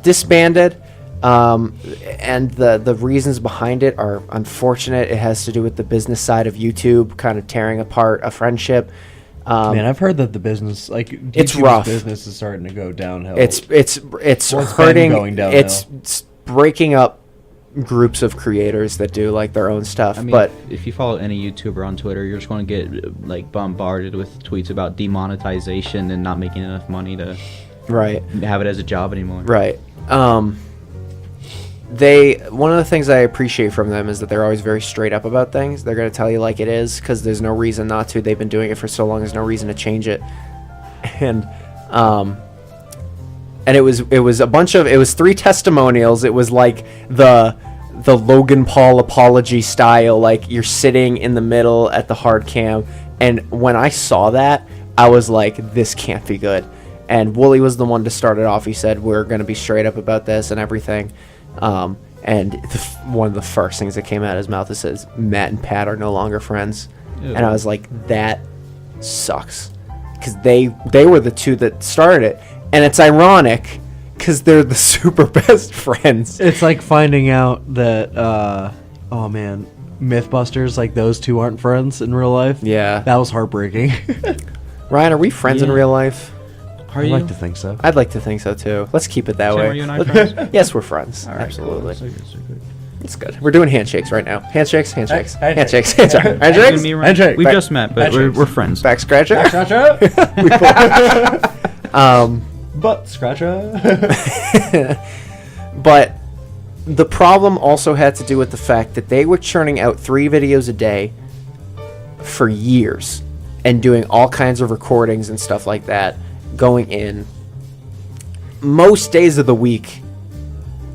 disbanded, and the reasons behind it are unfortunate. It has to do with the business side of YouTube kind of tearing apart a friendship. Man, I've heard that the business, like It's YouTube's rough. business is starting to go downhill. It's Well, it's hurting. been going downhill. It's breaking up groups of creators that do like their own stuff. I mean, but if you follow any YouTuber on Twitter, you're just going to get like bombarded with tweets about demonetization and not making enough money to right. have it as a job anymore. Right. One of the things I appreciate from them is that they're always very straight up about things. They're going to tell you like it is because there's no reason not to. They've been doing it for so long. There's no reason to change it. And it was a bunch of, it was 3 testimonials. It was like the Logan Paul apology style, like you're sitting in the middle at the hard cam. And when I saw that, I was like, this can't be good. And Wooly was the one to start it off. He said, we're going to be straight up about this and everything. And one of the first things that came out of his mouth is says, Matt and Pat are no longer friends. Ew. And I was like, that sucks. Because they were the two that started it. And it's ironic because they're the super best friends. It's like finding out that, oh man, Mythbusters, like those two aren't friends in real life. Yeah. That was heartbreaking. Ryan, are we friends in Yeah. real life? Are I'd you? like to think so. I'd like to think so too. Let's keep it that Sam, way. are you and I friends? Yes, we're friends. All right, Absolutely. cool. So good. It's good. We're doing handshakes right now. Handshakes. Handshakes. Handshakes. You and Handshakes. me, Ryan, Handshake. we Back- just met, but handshakes. we're friends. Back scratcher. Butt scratcher. But the problem also had to do with the fact that they were churning out 3 videos a day for years and doing all kinds of recordings and stuff like that, going in most days of the week,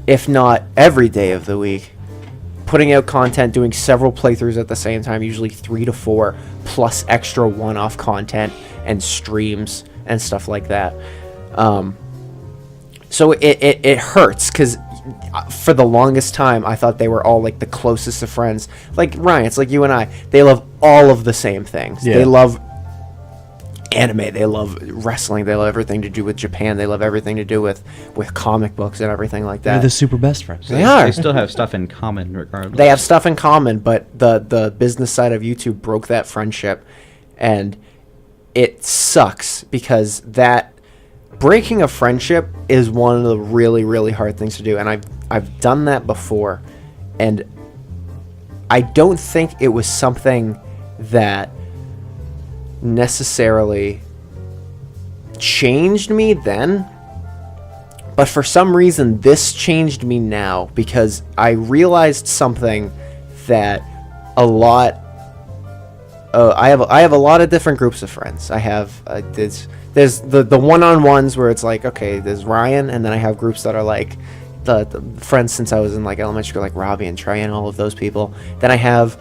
if not every day of the week, putting out content, doing several playthroughs at the same time, usually 3 to 4, plus extra one-off content and streams and stuff like that. So it hurts because for the longest time I thought they were all like the closest of friends. Like Ryan, it's like you and I. They love all of the same things. Yeah. They love anime. They love wrestling. They love everything to do with Japan. They love everything to do with comic books and everything like They're that. the super best friends. They are. They still have stuff in common, regardless. They have stuff in common, but the business side of YouTube broke that friendship, and it sucks because that breaking a friendship is one of the really, really hard things to do, and I've done that before, and I don't think it was something that necessarily changed me then, but for some reason this changed me now because I realized something that a lot I have a lot of different groups of friends. I have there's the one-on-ones where it's like, okay, there's Ryan, and then I have groups that are like the friends since I was in like elementary school, like Robbie and Trey and all of those people. Then I have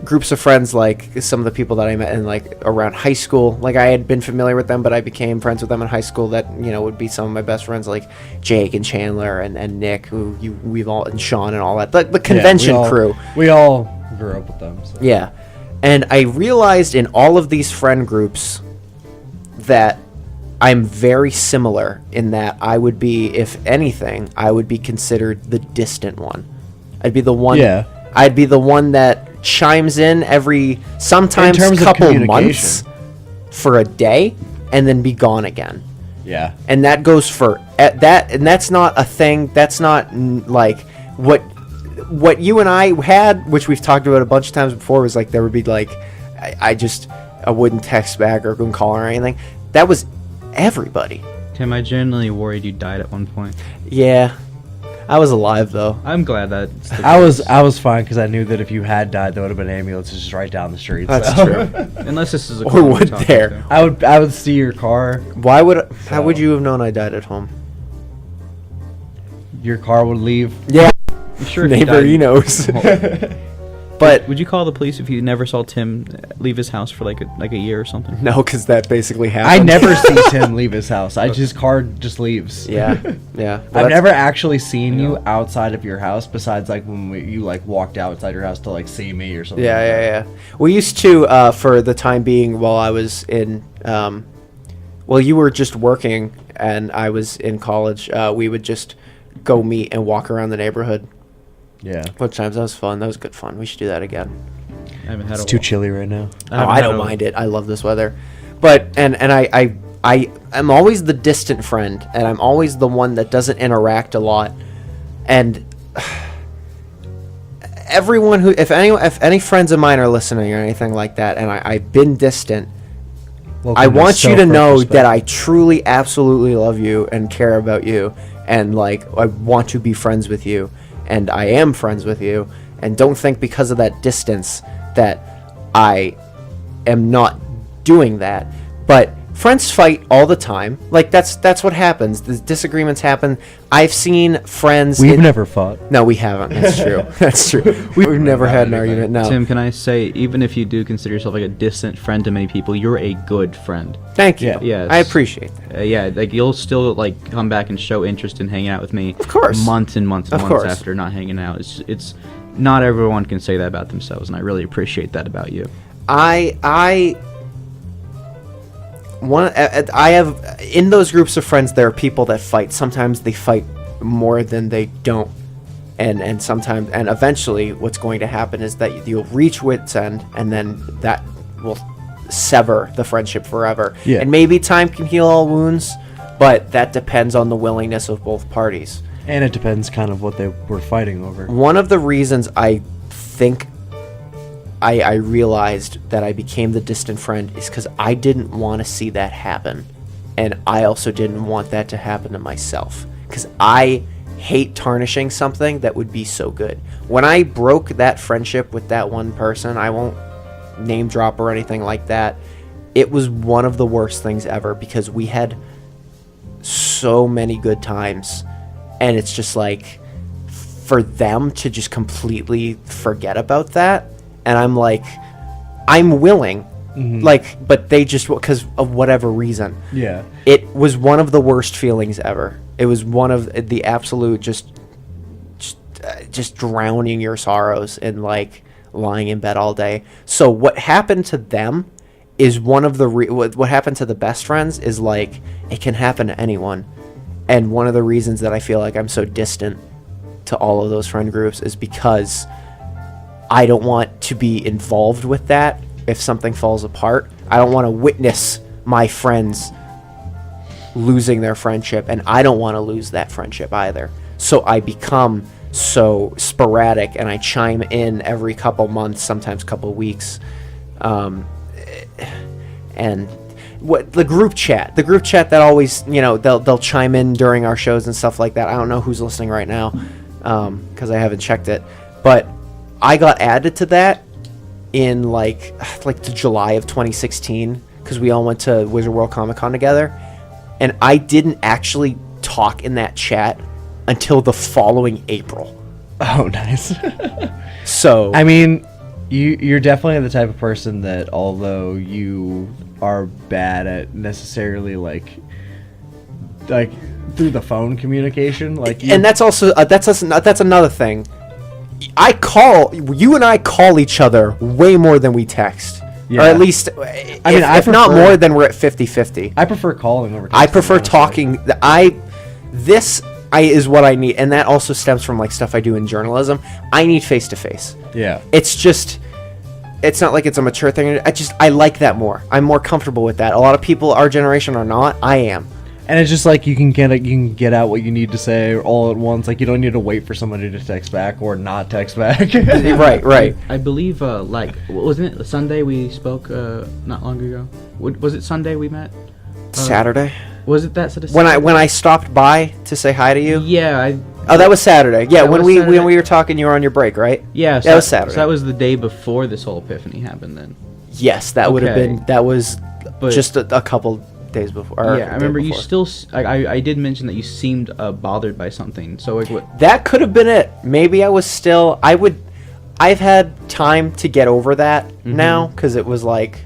groups of friends like some of the people that I met in like around high school. Like I had been familiar with them, but I became friends with them in high school that, you know, would be some of my best friends, like Jake and Chandler and Nick, who we've all, and Sean and all that. The convention crew. We all grew up with them. So. Yeah. And I realized in all of these friend groups that I'm very similar in that I would be, if anything, I would be considered the distant one. I'd be the one. Yeah. I'd be the one that chimes in every sometimes In terms of couple communication. months for a day and then be gone again. Yeah. And that goes for that, and that's not a thing. That's not like what you and I had, which we've talked about a bunch of times before, was like there would be like I wouldn't text back or couldn't call or anything. That was everybody. Tim, I genuinely worried you died at one point. Yeah, I was alive though. I'm glad that. I was fine because I knew that if you had died, there would have been ambulances just right down the street. That's so. true. Unless this is a. Or call we're would talking there? to. I would see your car. Why would? How would you have known I died at home? Your car would leave. Yeah, I'm sure if Neighbor, he he died- knows. But Would you call the police if you never saw Tim leave his house for like a year or something? no, because that basically I happened. never see Tim leave his house. His car just leaves. Yeah, yeah. Well, I've that's- never actually seen you outside of your house besides like when you like walked outside your house to like see me or something. Yeah, like that. yeah, yeah. We used to, for the time being, while I was in, well, you were just working and I was in college. We would just go meet and walk around the neighborhood. Yeah. What times that was fun. That was good fun. We should do that again. I haven't had It's a too chilly right now. I don't mind it. I love this weather. But I'm always the distant friend, and I'm always the one that doesn't interact a lot. And everyone who, if any friends of mine are listening or anything like that, and I've been distant, I want you to know that I truly, absolutely love you and care about you, and like I want to be friends with you, and I am friends with you, and don't think because of that distance that I am not doing that. But friends fight all the time. Like that's what happens. The disagreements happen. I've seen friends. We've never fought. No, we haven't. That's true. That's true. We've never had an argument. No. Tim, can I say, even if you do consider yourself like a distant friend to many people, you're a good friend. Thank you. Yeah. Yes. I appreciate that. Yeah, like you'll still like come back and show interest in hanging out with me. Of course. Months and months and Of months course. after not hanging out. It's not everyone can say that about themselves, and I really appreciate that about you. I have in those groups of friends there are people that fight. Sometimes they fight more than they don't, and sometimes and eventually what's going to happen is that you'll reach wit's end, and then that will sever the friendship forever. Yeah. And maybe time can heal all wounds, but that depends on the willingness of both parties. And it depends kind of what they were fighting over. One of the reasons I think I realized that I became the distant friend is because I didn't want to see that happen. And I also didn't want that to happen to myself. Because I hate tarnishing something that would be so good. When I broke that friendship with that one person, I won't name drop or anything like that. It was one of the worst things ever because we had so many good times. And it's just like, for them to just completely forget about that. And I'm like, I'm willing. Like, but they just, because of whatever reason. Yeah. It was one of the worst feelings ever. It was one of the absolute just drowning your sorrows in like lying in bed all day. So what happened to them is one of the, what happened to the best friends is like, it can happen to anyone. And one of the reasons that I feel like I'm so distant to all of those friend groups is because I don't want to be involved with that if something falls apart. I don't want to witness my friends losing their friendship, and I don't want to lose that friendship either. So I become so sporadic, and I chime in every couple months, sometimes couple weeks. And what the group chat that always, they'll chime in during our shows and stuff like that. I don't know who's listening right now because I haven't checked it, but I got added to that in like the July of 2016 because we all went to Wizard World Comic Con together, and I didn't actually talk in that chat until the following April. Oh, nice. So I mean, you're definitely the type of person that, although you are bad at necessarily like through the phone communication, like and that's also that's another thing. You and I call each other way more than we text. Yeah. Or at least, if not more, then we're at 50-50. I prefer calling over. I prefer texting, talking. This is what I need, and that also stems from like stuff I do in journalism. I need face to face. Yeah. It's not like it's a mature thing. I like that more. I'm more comfortable with that. A lot of people our generation are not. I am. And it's just like you can get out what you need to say all at once. Like you don't need to wait for somebody to text back or not text back. Right. I believe, wasn't it Sunday we spoke not long ago? Was it Sunday we met? Saturday. Was it that sort of When I stopped by to say hi to you? Yeah, Oh, that was Saturday. Yeah, That when was we Saturday. when we were talking, you were on your break, right? yeah. That was Saturday. So that was the day before this whole epiphany happened. Then Yes, that would have Okay. been. That was But- just a couple days before. Or Yeah, I the day remember you before. still. I did mention that you seemed bothered by something. So like what? That could have been it. Maybe I was still. I've had time to get over that now, because it was like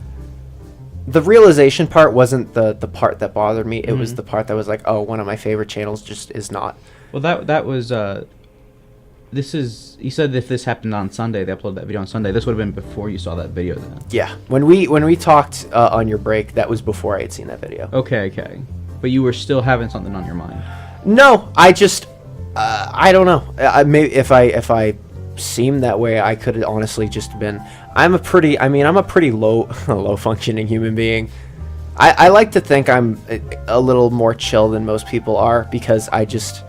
the realization part wasn't the part that bothered me. It was the part that was like, oh, one of my favorite channels just is not. Well, that was. This is. You said if this happened on Sunday, they uploaded that video on Sunday. This would have been before you saw that video, then. Yeah, when we talked on your break, that was before I had seen that video. Okay. But you were still having something on your mind. No, I just I don't know. Maybe if I seemed that way, I could have honestly just been. I'm a pretty low functioning human being. I like to think I'm a little more chill than most people are, because I just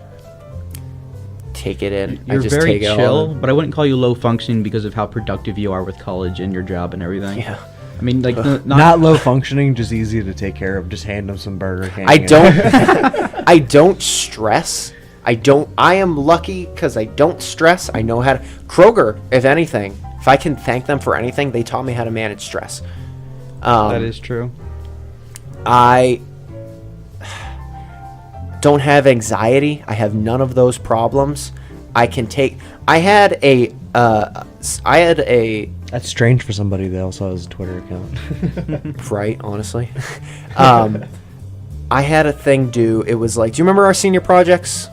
take it in. You're I just very take it all chill, in. but I wouldn't call you low functioning because of how productive you are with college and your job and everything. Yeah. I mean, like Not low functioning, just easy to take care of. Just hand them some Burger King. I don't I don't stress. I am lucky because I don't stress. I know how to. Kroger, if anything, if I can thank them for anything, they taught me how to manage stress. that is true. I don't have anxiety. I have none of those problems. I had a That's strange for somebody that also has a Twitter account. right, honestly. I had a thing due. It was like, do you remember our senior projects?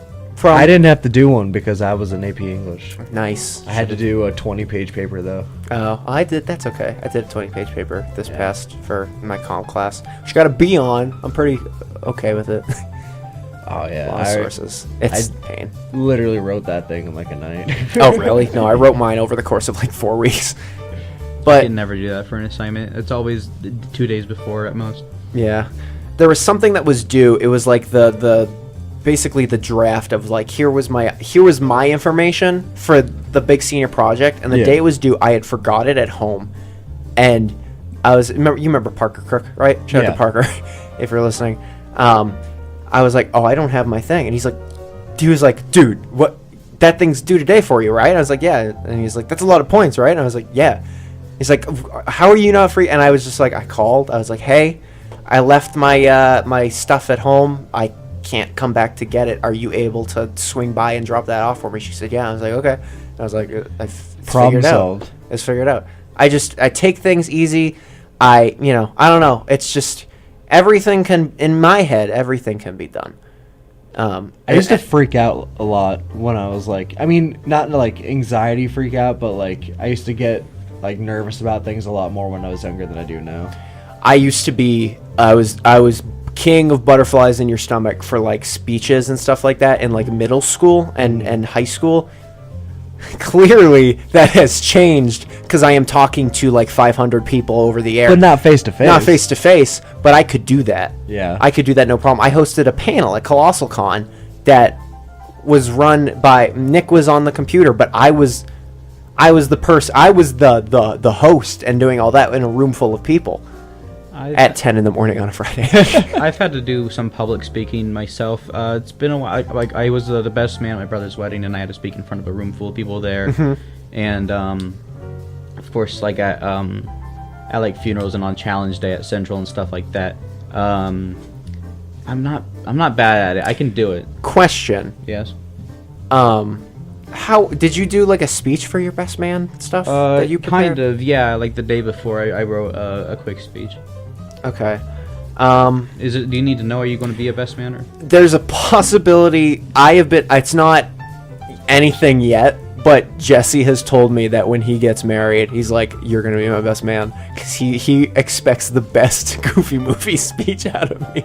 I didn't have to do one because I was in AP English. Nice. I had to do a 20-page paper though. Oh, I did. That's okay. I did a 20-page paper this past for my comp class, which got a B on. I'm pretty okay with it. Oh yeah, A lot of sources. It's pain. literally wrote that thing in like a night. Oh, really? No, I wrote mine over the course of like 4 weeks. I But can never do that for an assignment. It's always 2 days before at most. yeah, there was something that was due. It was like the basically the draft of like, here was my information for the big senior project, and the Yeah. day it was due, I had forgot it at home, and you remember Parker Crook, right? Shout out Yeah. to Parker if you're listening. I was like, oh, I don't have my thing, and he was like, dude, what? That thing's due today for you, right? I was like, yeah, and he's like, that's a lot of points, right? And I was like, yeah. He's like, how are you not free? And I was just like, I called. I was like, hey, I left my stuff at home. I can't come back to get it. Are you able to swing by and drop that off for me? She said, yeah. I was like, okay. I was like, it's Problem figured out. solved. It's figured out. I take things easy. I don't know. It's just everything in my head, everything can be done. I used to freak out a lot when I was like, I mean, not like anxiety freak out, but like I used to get like nervous about things a lot more when I was younger than I do now. I used to be. I was king of butterflies in your stomach for like speeches and stuff like that in like middle school and high school. Clearly that has changed because I am talking to like 500 people over the air. But not face to face. Not face to face, but I could do that. Yeah. I could do that no problem. I hosted a panel at Colossal Con that was run by Nick was on the computer, but I was the person. I was the host and doing all that in a room full of people at 10 in the morning on a Friday. I've had to do some public speaking myself. It's been a while. I was the best man at my brother's wedding, and I had to speak in front of a room full of people there. And of course, like at like funerals and on Challenge Day at Central and stuff like that. I'm not bad at it. I can do it. Question. Yes. How did you do like a speech for your best man stuff that you prepared? kind of, yeah. Like the day before, I wrote a quick speech. Okay. Do you need to know? Are you going to be a best man or? There's a possibility. It's not anything yet, but Jesse has told me that when he gets married, he's like, you're going to be my best man, because he expects the best Goofy Movie speech out of me.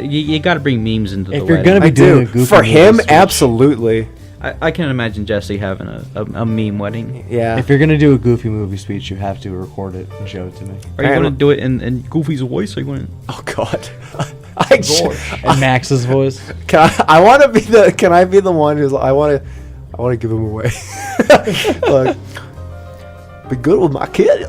You got to bring memes into the If you're wedding. gonna be I doing do. a Goofy For him, Movie speech. absolutely. I can imagine Jesse having a meme wedding. Yeah. If you're gonna do a Goofy Movie speech, you have to record it and show it to me. Are you Alright, going well- to do it in Goofy's voice? Or are you going? Oh God. And Max's voice. I want to be the. Can I be the one who's? I want to give him away. Like, be good with my kid.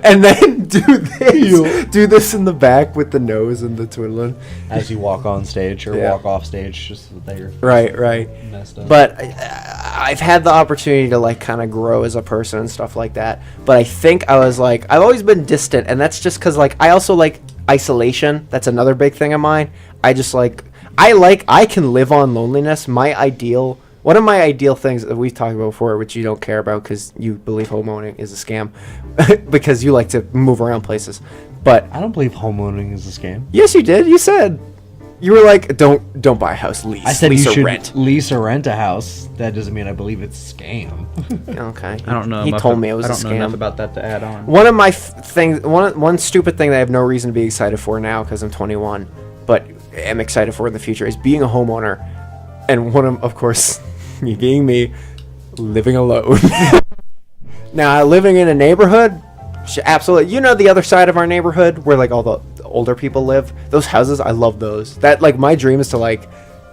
And then do this. Do this in the back with the nose and the twiddling. As you walk on stage or walk off stage, just so that you're right. messed up. But I've had the opportunity to like kind of grow as a person and stuff like that. But I think I was like, I've always been distant, and that's just because like I also like isolation. That's another big thing of mine. I can live on loneliness. One of my ideal things that we've talked about before, which you don't care about because you believe homeowning is a scam, because you like to move around places. But I don't believe homeowning is a scam. yes, you did. You said you were like, don't buy a house, lease. I said lease you or should rent. lease or rent a house. That doesn't mean I believe it's a scam. Okay. I don't know. He told me it was a I don't know enough scam. about that to add on. One of my things, one stupid thing that I have no reason to be excited for now because I'm 21, but am excited for in the future is being a homeowner, and of course, me being me, living alone. Now, living in a neighborhood, absolutely. You know the other side of our neighborhood where like all the older people live. Those houses, I love those. That like my dream is to like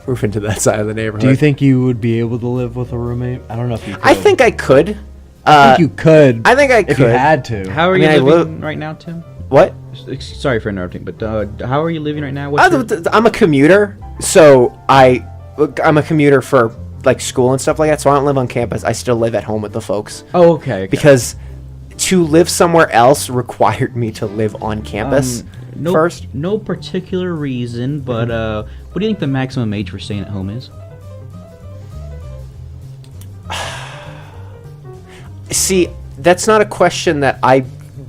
move into that side of the neighborhood. Do you think you would be able to live with a roommate? I don't know if you could. I think I could. I think you could. I think I could. If you had to. How are I you mean, living right now, Tim? What? Sorry for interrupting, but how are you living right now? I'm a commuter, so I'm a commuter for like school and stuff like that. So I don't live on campus. I still live at home with the folks. Oh, okay. Because to live somewhere else required me to live on campus first. No particular reason, but what do you think the maximum age for staying at home is? See, that's not a question that I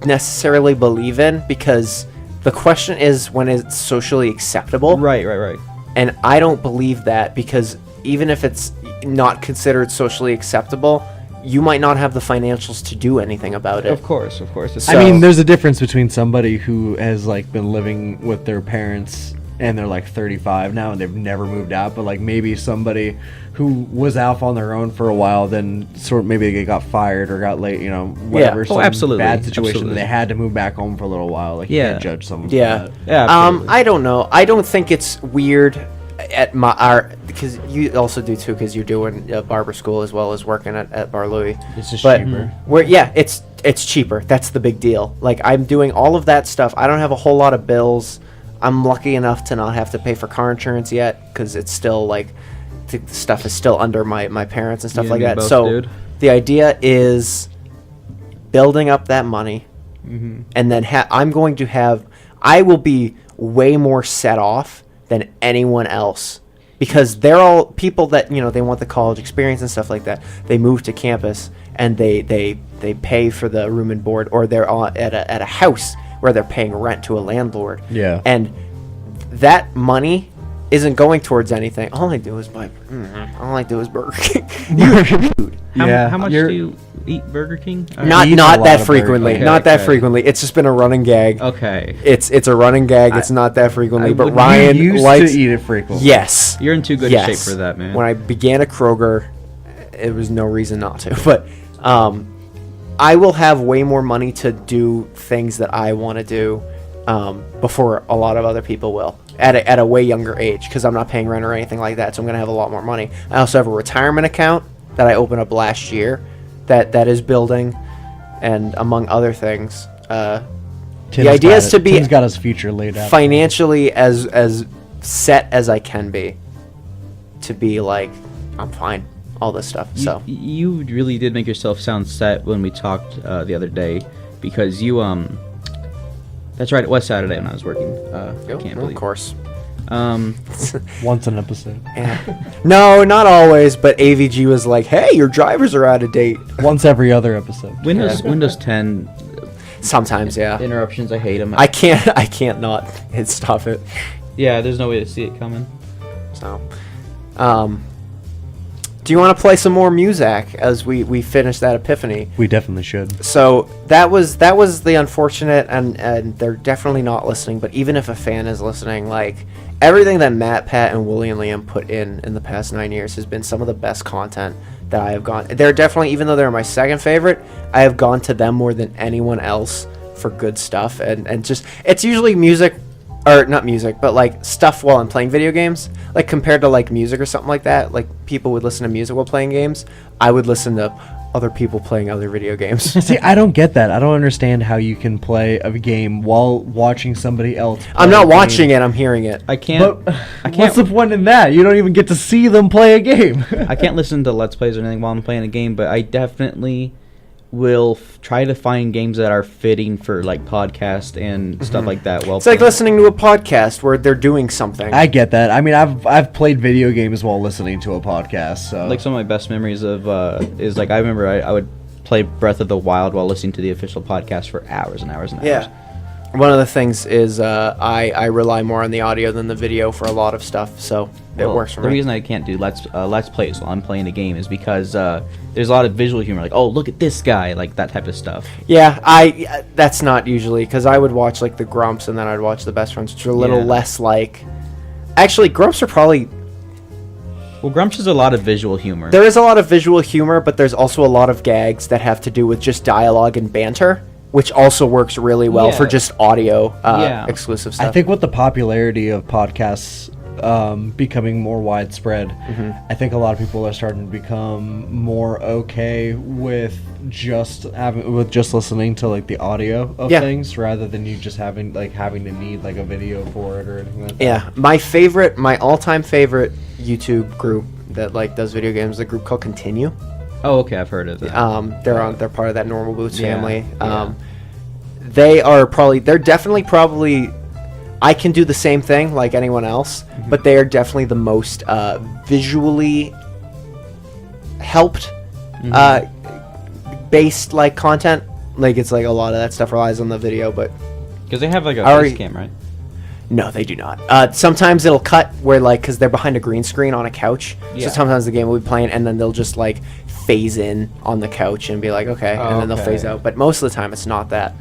necessarily believe in, because the question is when it's socially acceptable. Right. And I don't believe that, because even if it's not considered socially acceptable, you might not have the financials to do anything about it. Of course. So- I mean, there's a difference between somebody who has like been living with their parents and they're like 35 now and they've never moved out, but like maybe somebody who was out on their own for a while, then maybe they got fired or got late, whatever. Yeah. Some Absolutely. bad situation. Absolutely. They had to move back home for a little while. Like, you can't judge someone for Yeah. that. Yeah, absolutely. I don't know. I don't think it's weird at because you also do too, because you're doing barber school as well as working at Bar Louie. It's just But cheaper. it's cheaper. That's the big deal. Like, I'm doing all of that stuff. I don't have a whole lot of bills. I'm lucky enough to not have to pay for car insurance yet, because it's still like the stuff is still under my parents and stuff You like and me that. both, So dude. the idea is building up that money, and then I will be way more set off than anyone else, because they're all people that they want the college experience and stuff like that. They move to campus and they pay for the room and board, or they're at a house where they're paying rent to a landlord. Yeah. And that money isn't going towards anything. All I do is Burger King. How much do you eat Burger King? Not eat a not lot that of frequently. Burger King. Not that Okay. frequently. It's just been a running gag. Okay. It's a running gag. It's not that frequently. But would- Ryan you used likes to eat it frequently. Yes. You're in too good a shape for that, man. When I began at Kroger, it was no reason not to. But I will have way more money to do things that I want to do before a lot of other people will at a way younger age, because I'm not paying rent or anything like that. So I'm going to have a lot more money. I also have a retirement account that I opened up last year that is building, and among other things. The idea is to be Tim's got his future laid out. financially as set as I can be, to be like, I'm fine, all this stuff. So You really did make yourself sound set when we talked the other day, because you that's right, it was Saturday when I was working. I can't believe. of course. Once an episode. Yeah. No, not always, but AVG was like, hey, your drivers are out of date. Once every other episode. Windows 10 Sometimes, yeah. interruptions, I hate them. I can't not stop it. Yeah, there's no way to see it coming. So, do you want to play some more music as we finish that epiphany? We definitely should. So that was the unfortunate, and they're definitely not listening. But even if a fan is listening, like, everything that Matt, Pat, and Willie and Liam put in the past 9 years has been some of the best content that I have gone. They're definitely, even though they're my second favorite, I have gone to them more than anyone else for good stuff. And just, it's usually music, or not music, but like stuff while I'm playing video games. Like, compared to like music or something like that, like people would listen to music while playing games, I would listen to other people playing other video games. See, I don't get that. I don't understand how you can play a game while watching somebody else play I'm not a watching game. it, I'm hearing it. I can't. But I can't. what's the point in that? You don't even get to see them play a game. I can't listen to Let's Plays or anything while I'm playing a game, but I definitely will try to find games that are fitting for like podcast and stuff like that. Well, It's like listening to a podcast where they're doing something. I get that. I mean, I've played video games while listening to a podcast. So like some of my best memories of is like I remember I would play Breath of the Wild while listening to the official podcast for hours and hours and hours. Yeah. One of the things is I rely more on the audio than the video for a lot of stuff, so it works for the me. reason I can't do let's plays while I'm playing a game is because there's a lot of visual humor, like, oh, look at this guy, like that type of stuff. Yeah, that's not usually, because I would watch like the Grumps and then I'd watch the Best Friends, which are a little less like... Actually, Grumps are probably... Well, Grumps is a lot of visual humor. There is a lot of visual humor, but there's also a lot of gags that have to do with just dialogue and banter, which also works really well for just audio exclusive stuff. I think with the popularity of podcasts becoming more widespread, I think a lot of people are starting to become more okay with just listening to like the audio of things rather than you just having to need like a video for it or anything like that. Yeah, my all-time favorite YouTube group that like does video games, the group called Continue. Oh, okay, I've heard of that. They're part of that Normal Boots family. Yeah. They're definitely probably. I can do the same thing like anyone else, but they are definitely the most visually helped based like content. Like it's like a lot of that stuff relies on the video, but Because they have like a face cam, right? no, they do not. Sometimes it'll cut where like because they're behind a green screen on a couch, so sometimes the game will be playing and then they'll just like phase in on the couch and be like okay, and then they'll phase out. But most of the time it's not that.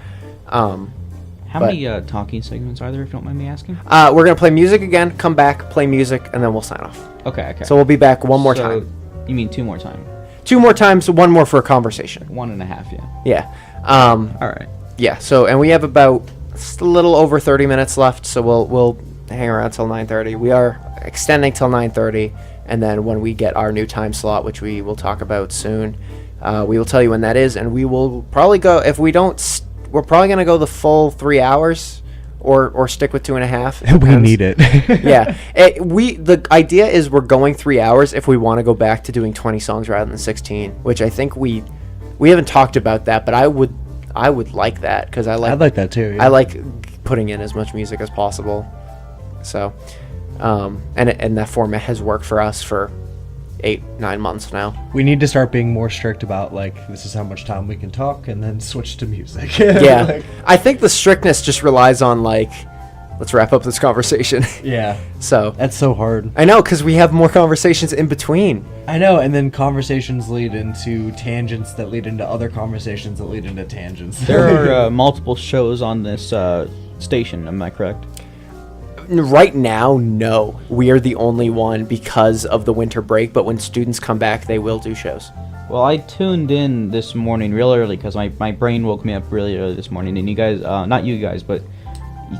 How many talking segments are there, if you don't mind me asking? We're going to play music again, come back, play music, and then we'll sign off. Okay. So we'll be back one more time. You mean 2 more times? 2 more times, 1 more for a conversation. 1.5, yeah. Yeah. All right. Yeah, so, and we have about just a little over 30 minutes left, so we'll hang around till 9:30. We are extending till 9:30, and then when we get our new time slot, which we will talk about soon, we will tell you when that is, and we will probably go, if we don't... we're probably going to go the full 3 hours or stick with 2.5. We need it. Yeah. The idea is we're going 3 hours if we want to go back to doing 20 songs rather than 16, which I think we haven't talked about that, but I would like that because I'd like that too. Yeah. I like putting in as much music as possible. So, and that format has worked for us for 8-9 months now. We need to start being more strict about like this is how much time we can talk and then switch to music. Yeah. I think the strictness just relies on like let's wrap up this conversation. Yeah. So that's so hard. I know because we have more conversations in between. I know, and then conversations lead into tangents that lead into other conversations that lead into tangents. There are multiple shows on this station, am I correct? Right now, no. We are the only one because of the winter break, but when students come back, they will do shows. Well, I tuned in this morning real early because my brain woke me up really early this morning, and you guys, not you guys, but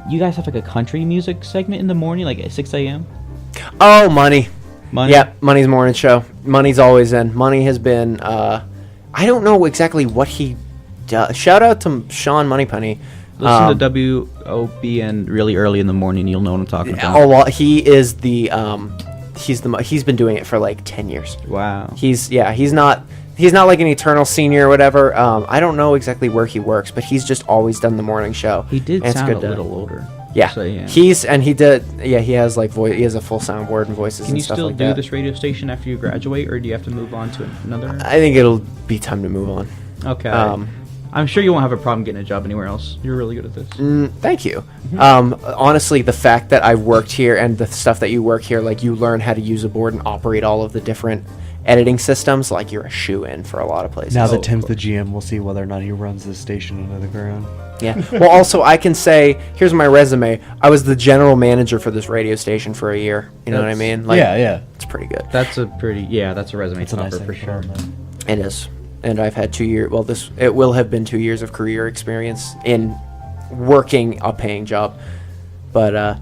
you guys have like a country music segment in the morning, like at 6 a.m.? Oh, Money. Money? Yeah, Money's morning show. Money's always in. Money has been, I don't know exactly what he does. Shout out to Sean Moneypenny. Listen to WOBN really early in the morning. You'll know what I'm talking about. Oh, well, he is he's been doing it for like 10 years. Wow. He's not like an eternal senior or whatever. I don't know exactly where he works, but he's just always done the morning show. He did and sound a little older. Yeah. So, yeah. He has like he has a full soundboard and voices Can and you stuff still like do that. this radio station after you graduate, or do you have to move on to another? I think it'll be time to move on. Okay. I'm sure you won't have a problem getting a job anywhere else. You're really good at this. Thank you. Honestly, the fact that I've worked here and the stuff that you work here, like you learn how to use a board and operate all of the different editing systems, like you're a shoe-in for a lot of places. Now that Tim's the GM, we'll see whether or not he runs this station into the ground. Yeah. Well, also, I can say, here's my resume. I was the general manager for this radio station for a year. You know what I mean? Like, yeah. It's pretty good. That's a resume It's a nice topper for sure. It is. And I've had 2 years. Well, it will have been 2 years of career experience in working a paying job. But,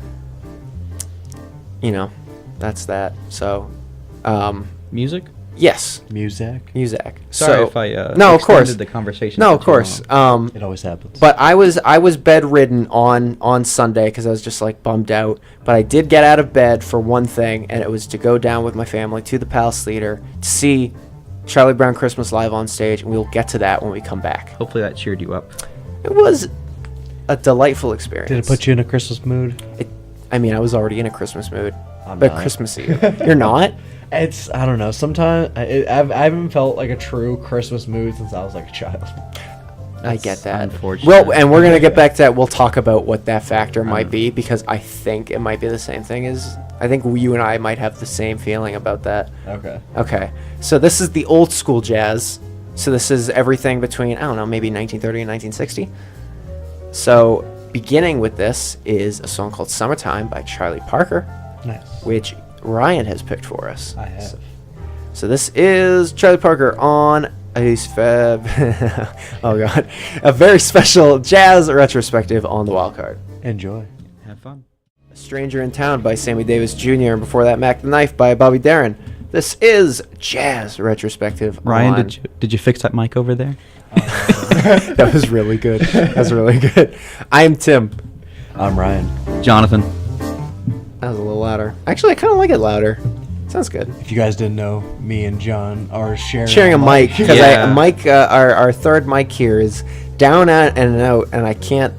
Music? Yes. Muzak. Sorry So, if I no, of course. extended the conversation. No, for of too course. long. It always happens. But I was bedridden on Sunday because I was just like bummed out. But I did get out of bed for one thing, and it was to go down with my family to the Palace Theater to see Charlie Brown Christmas live on stage, and we'll get to that when we come back. Hopefully that cheered you up. It was a delightful experience. Did it put you in a Christmas mood? I mean, I was already in a Christmas mood, I'm but not. Christmassy. You're not? It's, I don't know. Sometimes I haven't felt like a true Christmas mood since I was like a child. I get that. unfortunate. Well, and we're gonna get back to that. We'll talk about what that factor might be because I think it might be the same thing as. I think you and I might have the same feeling about that. Okay. Okay, so this is the old school jazz. So this is everything between, I don't know, maybe 1930 and 1960. So beginning with this is a song called Summertime by Charlie Parker, Nice. which Ryan has picked for us. I have. So this is Charlie Parker on oh god, a very special jazz retrospective on the Wildcard. Enjoy. Have fun. A Stranger in Town by Sammy Davis Jr. and before that Mac the Knife by Bobby Darin. This is jazz retrospective. Ryan, on... did you fix that mic over there? That was really good. That was really good. I'm Tim. I'm Ryan. Jonathan. That was a little louder. Actually, I kind of like it louder. Sounds good. If you guys didn't know, me and John are sharing A mic because Yeah. our third mic here is down and out, and I can't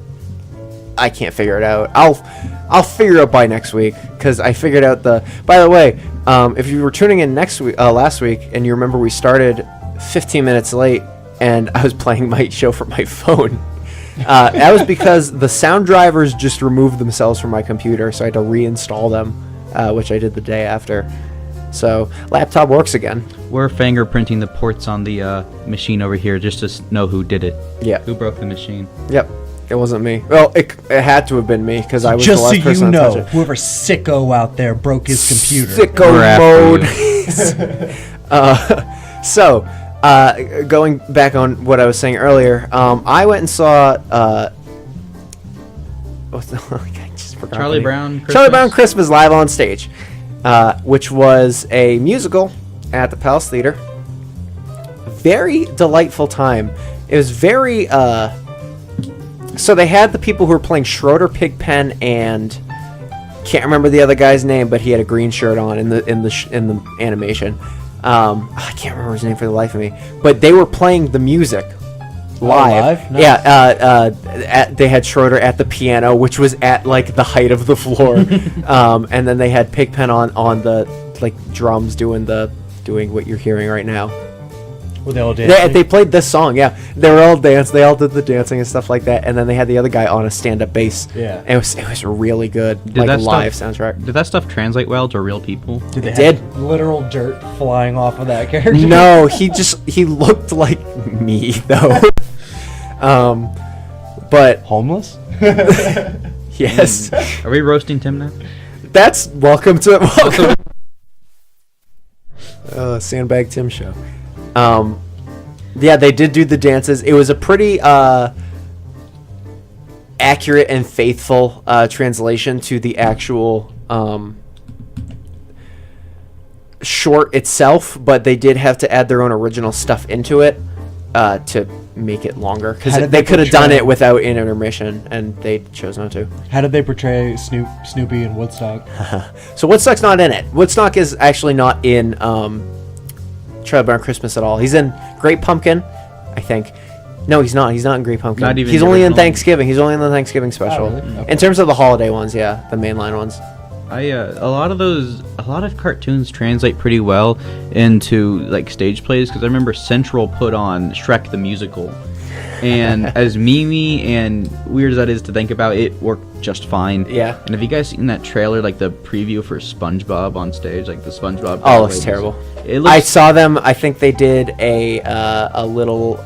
figure it out. I'll figure it out by next week because I figured out the. By the way, if you were tuning in last week and you remember we started 15 minutes late and I was playing my show from my phone. That was because the sound drivers just removed themselves from my computer, so I had to reinstall them, which I did the day after. So laptop works again. We're fingerprinting the ports on the machine over here just to know who did it. Yeah. Who broke the machine. Yep. It wasn't me. Well, it had to have been me because I was Just the so last person you to touch know, it. whoever sicko out there broke his computer. Sicko We're mode. So, going back on what I was saying earlier, I went and saw. What's the, I just forgot the Charlie name. Brown Christmas? Charlie Brown Christmas live on stage, which was a musical at the Palace Theater. Very delightful time. It was very. So they had the people who were playing Schroeder Pigpen and can't remember the other guy's name, but he had a green shirt on in the animation. I can't remember his name for the life of me, but they were playing the music live. live? Nice. Yeah, they had Schroeder at the piano, which was at like the height of the floor, and then they had Pigpen on the like drums doing what you're hearing right now. Were they all dancing? They played this song, yeah. They were all dance. They all did the dancing and stuff like that. And then they had the other guy on a stand-up bass. Yeah. And it was really good, Did like that live stuff- soundtrack. Did that stuff translate well to real people? Did they It have literal dirt flying off of that character? No, he looked like me though. But Homeless? yes, Are we roasting Tim now? that's welcome. Sandbag Tim show. Yeah, they did do the dances. It was a pretty accurate and faithful translation to the actual short itself, but they did have to add their own original stuff into it to make it longer How because did they they could have done portray- it without an intermission, and they chose not to. How did they portray Snoopy and Woodstock? So Woodstock's not in it. Woodstock is actually not in Charlie Brown Christmas at all. He's in Great Pumpkin, I think. No, he's not. He's not in Great Pumpkin. Not even He's the only in original? Thanksgiving. He's only in the Thanksgiving special. Oh, really? Okay. In terms of the holiday ones, yeah, the mainline ones. A lot of cartoons translate pretty well into like stage plays because I remember Central put on Shrek the Musical, and as memey and weird as that is to think about, it worked just fine. Yeah. And have you guys seen that trailer, like the preview for SpongeBob on stage, like the SpongeBob? Oh, it looks terrible. It looks. I saw them. I think they did a little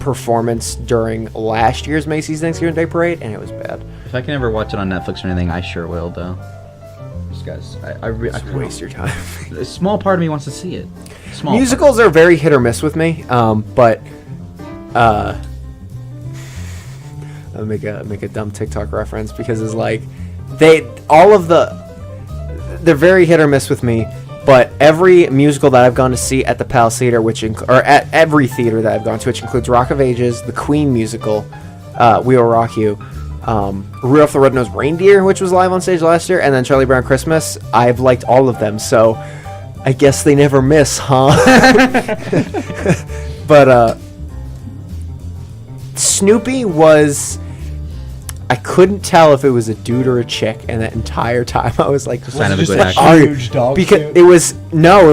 performance during last year's Macy's Thanksgiving Day Parade, and it was bad. If I can ever watch it on Netflix or anything, I sure will though. Just guys, I Just waste your time. A small part of me wants to see it. Small Musicals are very hit or miss with me, but I'll make a dumb TikTok reference because it's like they're very hit or miss with me. But every musical that I've gone to see at the Palace Theater, or at every theater that I've gone to, which includes Rock of Ages, the Queen musical, We Will Rock You, Rudolph the Red-Nosed Reindeer, which was live on stage last year, and then Charlie Brown Christmas, I've liked all of them, so I guess they never miss, huh? But Snoopy was... I couldn't tell if it was a dude or a chick, and that entire time I was like, Sign of a just good a actor. huge dog because suit? it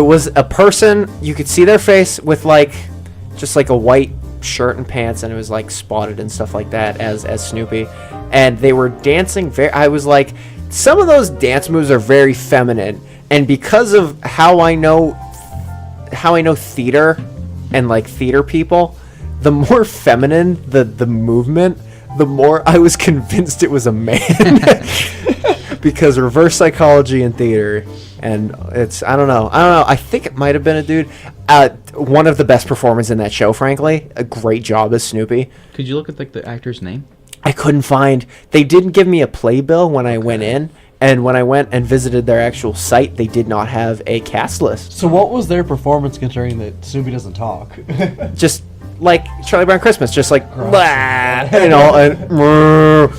was a person. You could see their face with like just like a white shirt and pants, and it was like spotted and stuff like that as Snoopy, and they were dancing I was like, some of those dance moves are very feminine, and because of how I know theater and like theater people, the more feminine the movement, the more I was convinced it was a man. Because reverse psychology in theater, and I don't know. I think it might have been a dude. One of the best performers in that show, frankly. A great job as Snoopy. Could you look at like the actor's name? I couldn't find. They didn't give me a playbill when I went in, and when I went and visited their actual site, they did not have a cast list. So what was their performance considering that Snoopy doesn't talk? Just like Charlie Brown Christmas, just like Gross. blah, you know, and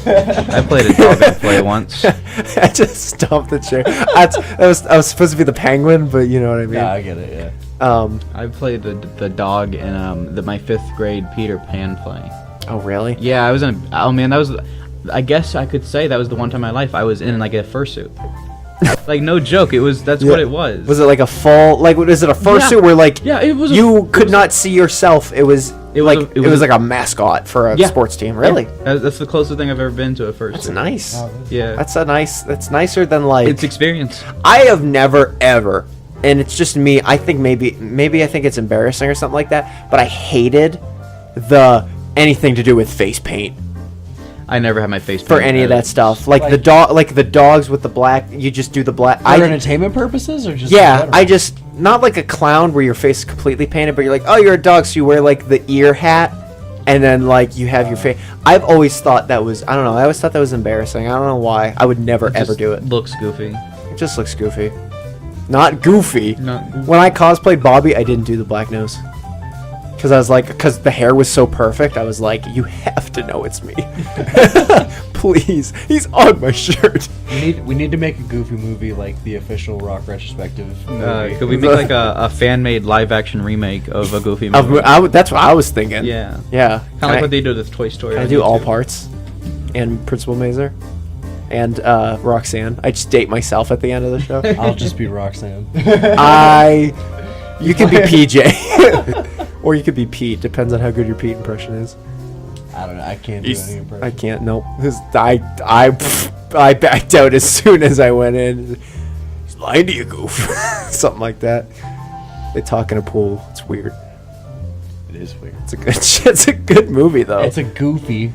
I played a dog in play once. I just stomped the chair. I was supposed to be the penguin, but you know what I mean. Yeah, I get it. Yeah. I played the dog in my 5th grade Peter Pan play. Oh really? Yeah, I was in. Oh man, that was. I guess I could say that was the one time in my life I was in like a fursuit. Like no joke, that's what it was. Was it like a full? Like, was it a fursuit where like? Yeah, it was. You could not see yourself. It was like a mascot for a sports team. Really? Yeah, that's the closest thing I've ever been to a fursuit. That's nice. Oh, really? Yeah, That's nicer than like. it's experience. I have never ever, and it's just me. I think maybe I think it's embarrassing or something like that. But I hated anything to do with face paint. I never had my face For painted. any of that stuff, like the dogs with the black, you just do the black. For entertainment purposes, or just Yeah, I just not like a clown where your face is completely painted, but you're like, oh, you're a dog, so you wear like the ear hat, and then like you have your face. I've always thought that was, I don't know, I always thought that was embarrassing. I don't know why. I would never ever do it. Looks goofy. It just looks goofy. Not goofy. Not goofy. When I cosplayed Bobby, I didn't do the black nose. Because I was like, because the hair was so perfect, I was like, you have to know it's me. Please, he's on my shirt. We need to make a Goofy movie like the official Rock Retrospective movie. Could we make like a fan-made live-action remake of a Goofy movie? That's what I was thinking. Yeah. Yeah. Kind of like what they did with Toy Story. Can I on do all YouTube. parts? And Principal Mazer? And Roxanne. I just date myself at the end of the show. I'll just be Roxanne. You could be PJ. Or you could be Pete. Depends on how good your Pete impression is. I don't know. I can't do any impression. I can't. Nope. I backed out as soon as I went in. He's lying to you, goof. Something like that. They talk in a pool. It's weird. It is weird. It's a good movie though. It's a goofy.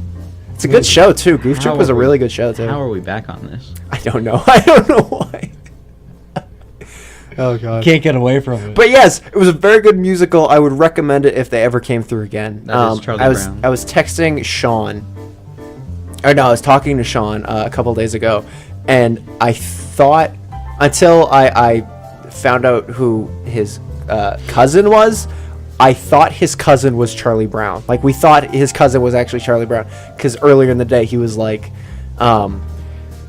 It's a good show too. Goof Troop was a really good show too. How are we back on this? I don't know. I don't know why. Oh god. Can't get away from it. But yes, it was a very good musical. I would recommend it if they ever came through again. That is Charlie Brown. I was texting Sean. Or no, I was talking to Sean a couple days ago, and I thought until I found out who his cousin was, I thought his cousin was Charlie Brown. Like we thought his cousin was actually Charlie Brown because earlier in the day he was like,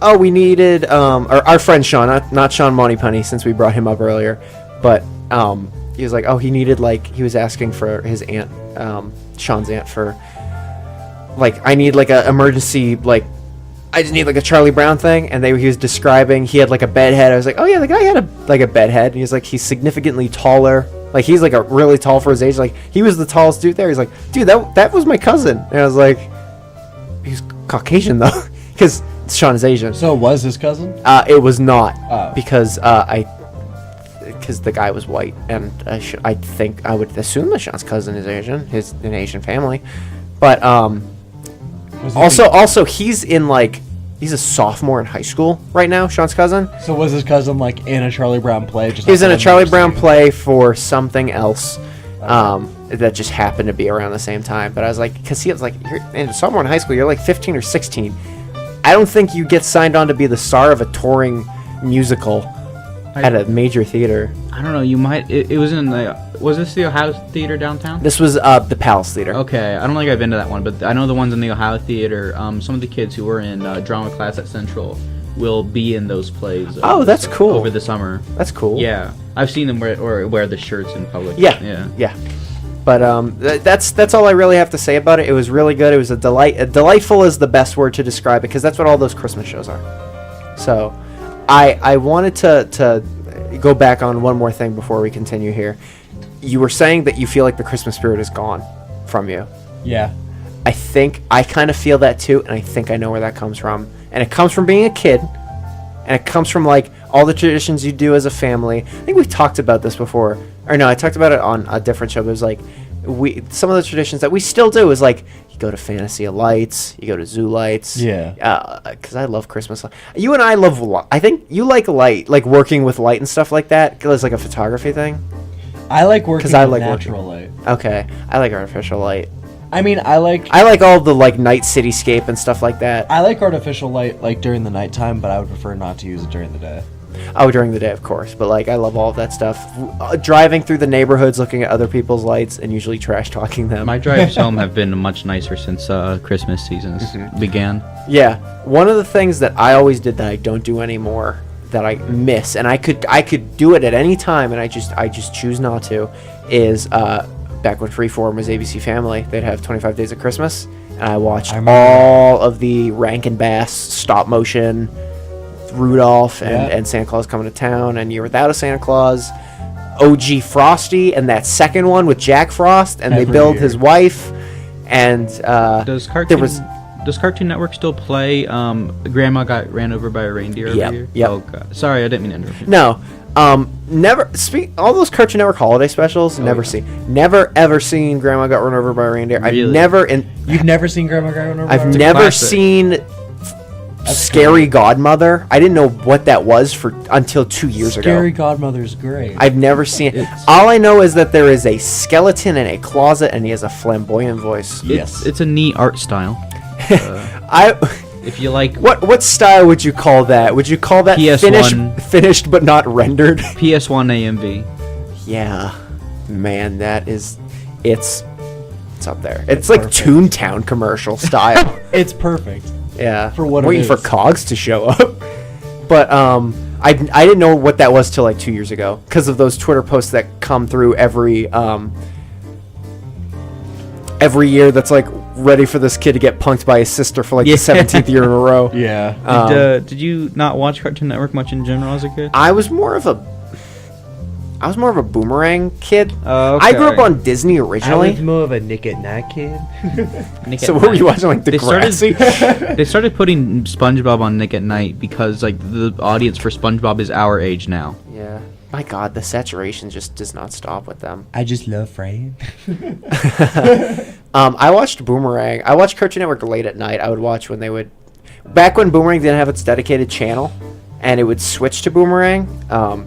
oh, we needed, or our friend Sean, not Sean Moneypenny, since we brought him up earlier, but he was like, oh, he needed, like, he was asking for his aunt, Sean's aunt, for, like, I need, like, a emergency, like, I just need, like, a Charlie Brown thing, and he was describing, he had, like, a bed head. I was like, oh, yeah, the guy had, a bed head, and he was like, he's significantly taller, like, he's, like, a really tall for his age, like, he was the tallest dude there. He's like, dude, that was my cousin, and I was like, he's Caucasian, though, because Sean is Asian. So it was his cousin? It was not, Oh. because because the guy was white, and I think I would assume that Sean's cousin is Asian. He's an Asian family, but also he's in like he's a sophomore in high school right now. Sean's cousin. So was his cousin like in a Charlie Brown play? He was in a Charlie Brown play for something else. That just happened to be around the same time. But I was like, because he was like, you're in sophomore in high school, you're like 15 or 16. I don't think you get signed on to be the star of a touring musical at a major theater. I don't know. You might. It was in the. Was this the Ohio Theater downtown? This was the Palace Theater. Okay, I don't think I've been to that one, but I know the ones in the Ohio Theater. Some of the kids who were in drama class at Central will be in that's cool. Over the summer. That's cool. Yeah, I've seen them wear the shirts in public. Yeah. But that's all I really have to say about it. It was really good. It was a delight. Delightful is the best word to describe it, because that's what all those Christmas shows are. So, I wanted to go back on one more thing before we continue here. You were saying that you feel like the Christmas spirit is gone from you. Yeah. I think I kind of feel that too, and I think I know where that comes from. And it comes from being a kid, and it comes from like all the traditions you do as a family. I think we've talked about this before. Or no, I talked about it on a different show. But it was like some of the traditions that we still do is like you go to Fantasy of Lights, you go to Zoo Lights. Yeah. Because I love Christmas. You and I love. I think you like light, like working with light and stuff like that. Cause it's like a photography thing. I like working with natural light. Okay, I like artificial light. I mean, I like all the like night cityscape and stuff like that. I like artificial light like during the nighttime, but I would prefer not to use it during the day. Oh, during the day, of course. But like, I love all of that stuff. Driving through the neighborhoods, looking at other people's lights, and usually trash talking them. My drives home have been much nicer since Christmas seasons began. Yeah, one of the things that I always did that I don't do anymore, that I miss, and I could do it at any time, and I just choose not to, is back when Freeform was ABC Family, they'd have 25 Days of Christmas, and I watched all of the Rankin Bass stop motion, Rudolph and Santa Claus Coming to Town, and Year Without a Santa Claus, OG Frosty, and that second one with Jack Frost, and they build his wife, and Does Cartoon Network still play Grandma Got Ran Over by a Reindeer every year? Yep. Oh, God. Sorry, I didn't mean to interrupt you. No. Never all those Cartoon Network holiday specials. Never ever seen Grandma Got Run Over by a Reindeer. Really? You've never seen Grandma Got Run Over? I've never seen Scary Godmother. I didn't know what that was until 2 years ago. Scary Godmother's great. I've never seen it. All I know is that there is a skeleton in a closet, and he has a flamboyant voice. Yes, it's a neat art style. If you like, what style would you call that? Would you call that PS1, finished but not rendered? PS1 AMV. Yeah, man, it's up there. It's like Toontown commercial style. It's perfect. Yeah, for what waiting it is. for Cogs to show up. But I didn't know what that was till like 2 years ago, because of those Twitter posts that come through every year. That's like ready for this kid to get punked by his sister for like the 17th year in a row. Yeah. Did you not watch Cartoon Network much in general as a kid? I was more of a Boomerang kid. Oh, okay. I grew up on Disney I originally. was more of a Nick at Night kid. So what were you watching, like Degrassi? They started putting SpongeBob on Nick at Night because like the audience for SpongeBob is our age now. Yeah. My God, the saturation just does not stop with them. I just love Fran. I watched Boomerang. I watched Cartoon Network late at night. I would watch when they would... Back when Boomerang didn't have its dedicated channel, and it would switch to Boomerang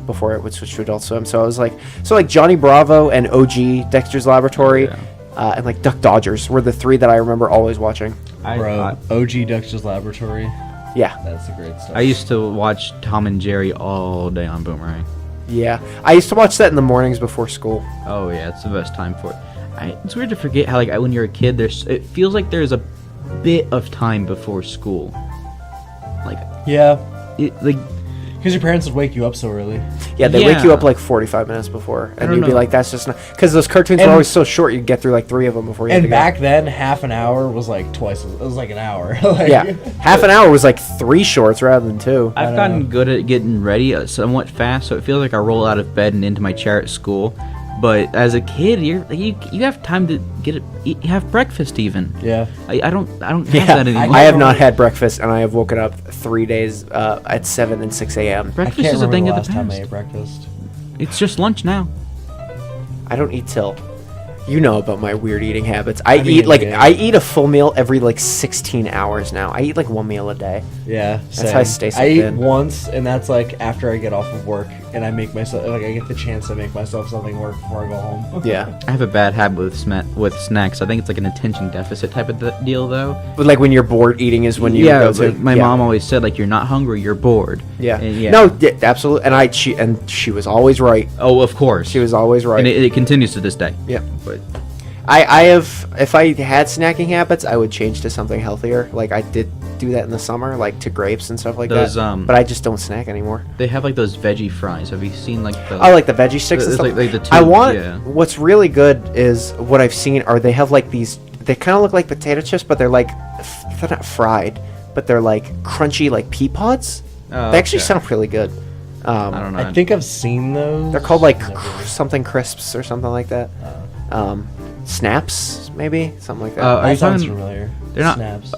before it would switch to Adult Swim. So I was like... So like Johnny Bravo and OG Dexter's Laboratory and like Duck Dodgers were the three that I remember always watching. OG Dexter's Laboratory. Yeah. That's the great stuff. I used to watch Tom and Jerry all day on Boomerang. Yeah. I used to watch that in the mornings before school. Oh yeah, it's the best time for it. It's weird to forget how like when you're a kid, it feels like there's a bit of time before school. Like because your parents would wake you up so early. Yeah, they wake you up like 45 minutes before, and you'd be like, "That's just not." Because those cartoons were always so short, you'd get through like 3 of them before you. And back then, half an hour was like twice. It was like an hour. Yeah, half an hour was like 3 shorts rather than 2. I've gotten good at getting ready somewhat fast, so it feels like I roll out of bed and into my chair at school. But as a kid, you have time to have breakfast even. Yeah. I don't have that anymore. I have not had breakfast, and I have woken up 3 days at 7 and 6 a.m. Breakfast is a thing of the past. Time I ate breakfast. It's just lunch now. I don't eat till... You know about my weird eating habits. I mean, eat a full meal every like 16 hours now. I eat like one meal a day. Yeah, That's how I stay so I eat thin. once, and that's like after I get off of work, and I make myself I get the chance to make myself something work before I go home. Yeah. I have a bad habit with snacks. I think it's like an attention deficit type of deal, though. But like when you're bored, eating is when you go to. My mom always said, like, you're not hungry, you're bored. Yeah. And yeah. No, absolutely. And she was always right. Oh, of course. She was always right. And it continues to this day. Yeah. But I have, if I had snacking habits, I would change to something healthier. Like I did do that in the summer, like to grapes and stuff like Those, that. But I just don't snack anymore. they have like those veggie fries. Have you seen like the? I like the veggie sticks and It's stuff. like the I tubes, want. yeah. What's really good is what I've seen are they have like these. They kind of look like potato chips, but they're like they're not fried, but they're like crunchy, like pea pods. Oh, They actually okay. sound really good. I don't know. I think I've seen those. They're called like Never- something crisps or something like that. Snaps, maybe something like that. Are That you sounds talking? familiar. They're not- Snaps.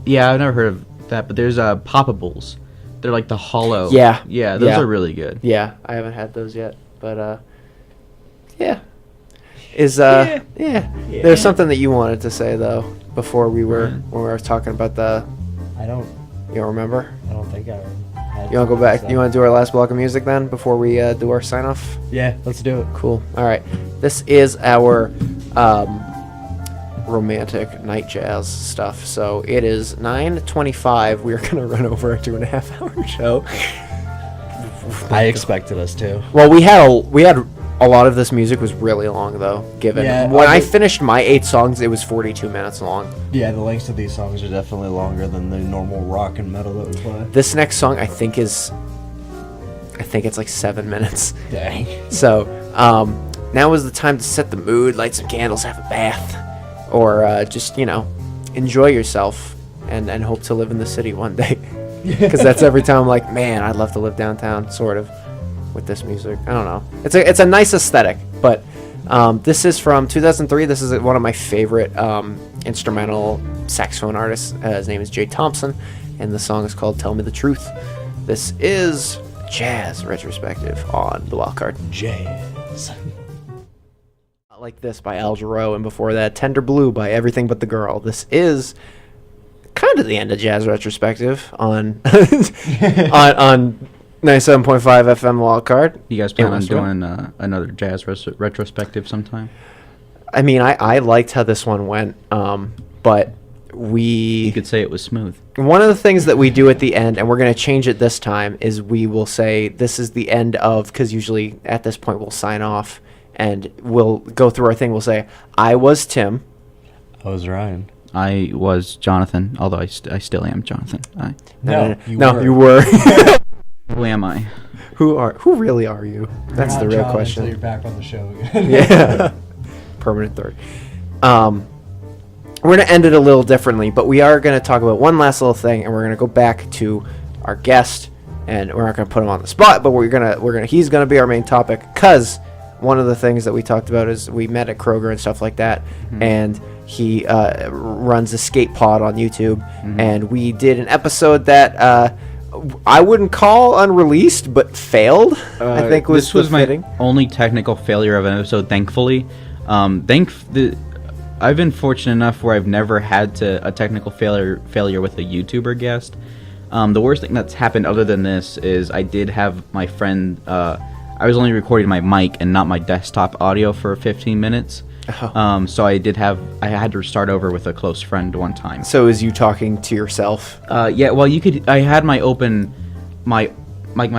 Yeah, I've never heard of that. But there's Poppables. They're like the hollow. Yeah. Yeah, those Yeah. are really good. Yeah, I haven't had those yet, but yeah. Yeah. There's something that you wanted to say though before we were when we were talking about the. I don't You don't remember? think I had. You want to go back? so- You want to do our last block of music then before we do our sign off? Yeah, let's do it. Cool. All right. This is our romantic night jazz stuff. So it is 9:25. We are gonna run over a 2.5-hour show. I expected us to. Well, we had a lot of this music was really long though. Given Yeah, when I I- finished my 8 songs, it was 42 minutes long. Yeah, the lengths of these songs are definitely longer than the normal rock and metal that we play. This next song, I think it's like 7 minutes. Dang. So now is the time to set the mood, light some candles, have a bath, or just enjoy yourself and hope to live in the city one day. Because that's every time I'm like, man, I'd love to live downtown, sort of, with this music. I don't know. It's a nice aesthetic, but this is from 2003. This is one of my favorite instrumental saxophone artists. His name is Jay Thompson, and the song is called "Tell Me the Truth." This is Jazz Retrospective on the Wildcard. Jazz. Like This by Al Jarreau, and before that, Tender Blue by Everything But the Girl. This is kind of the end of Jazz Retrospective on on 97.5 FM Wildcard. You guys plan in on Westville. doing another jazz retrospective sometime? I mean, I liked how this one went, but You could say it was smooth. one of the things that we do at the end, and we're going to change it this time, is we will say this is the end of, because usually at this point we'll sign off and we'll go through our thing. We'll say, I was Tim. I was Ryan. I was Jonathan, although I still am Jonathan. No, you were. Who am I? Who really are you? That's the real question. Until you're back on the show again. Yeah. Permanent third. We're going to end it a little differently, but we are going to talk about one last little thing, and we're going to go back to our guest, and we're not going to put him on the spot, but he's going to be our main topic, because one of the things that we talked about is we met at Kroger and stuff like that, and he runs a skate pod on YouTube, and we did an episode that I wouldn't call unreleased, but failed. I think this was my fitting. only technical failure of an episode, thankfully. I've been fortunate enough where I've never had a technical failure with a YouTuber guest. The worst thing that's happened other than this is I did have my friend. I was only recording my mic and not my desktop audio for 15 minutes. Oh. So I had to start over with a close friend one time. So is you talking to yourself? Yeah, well, I had my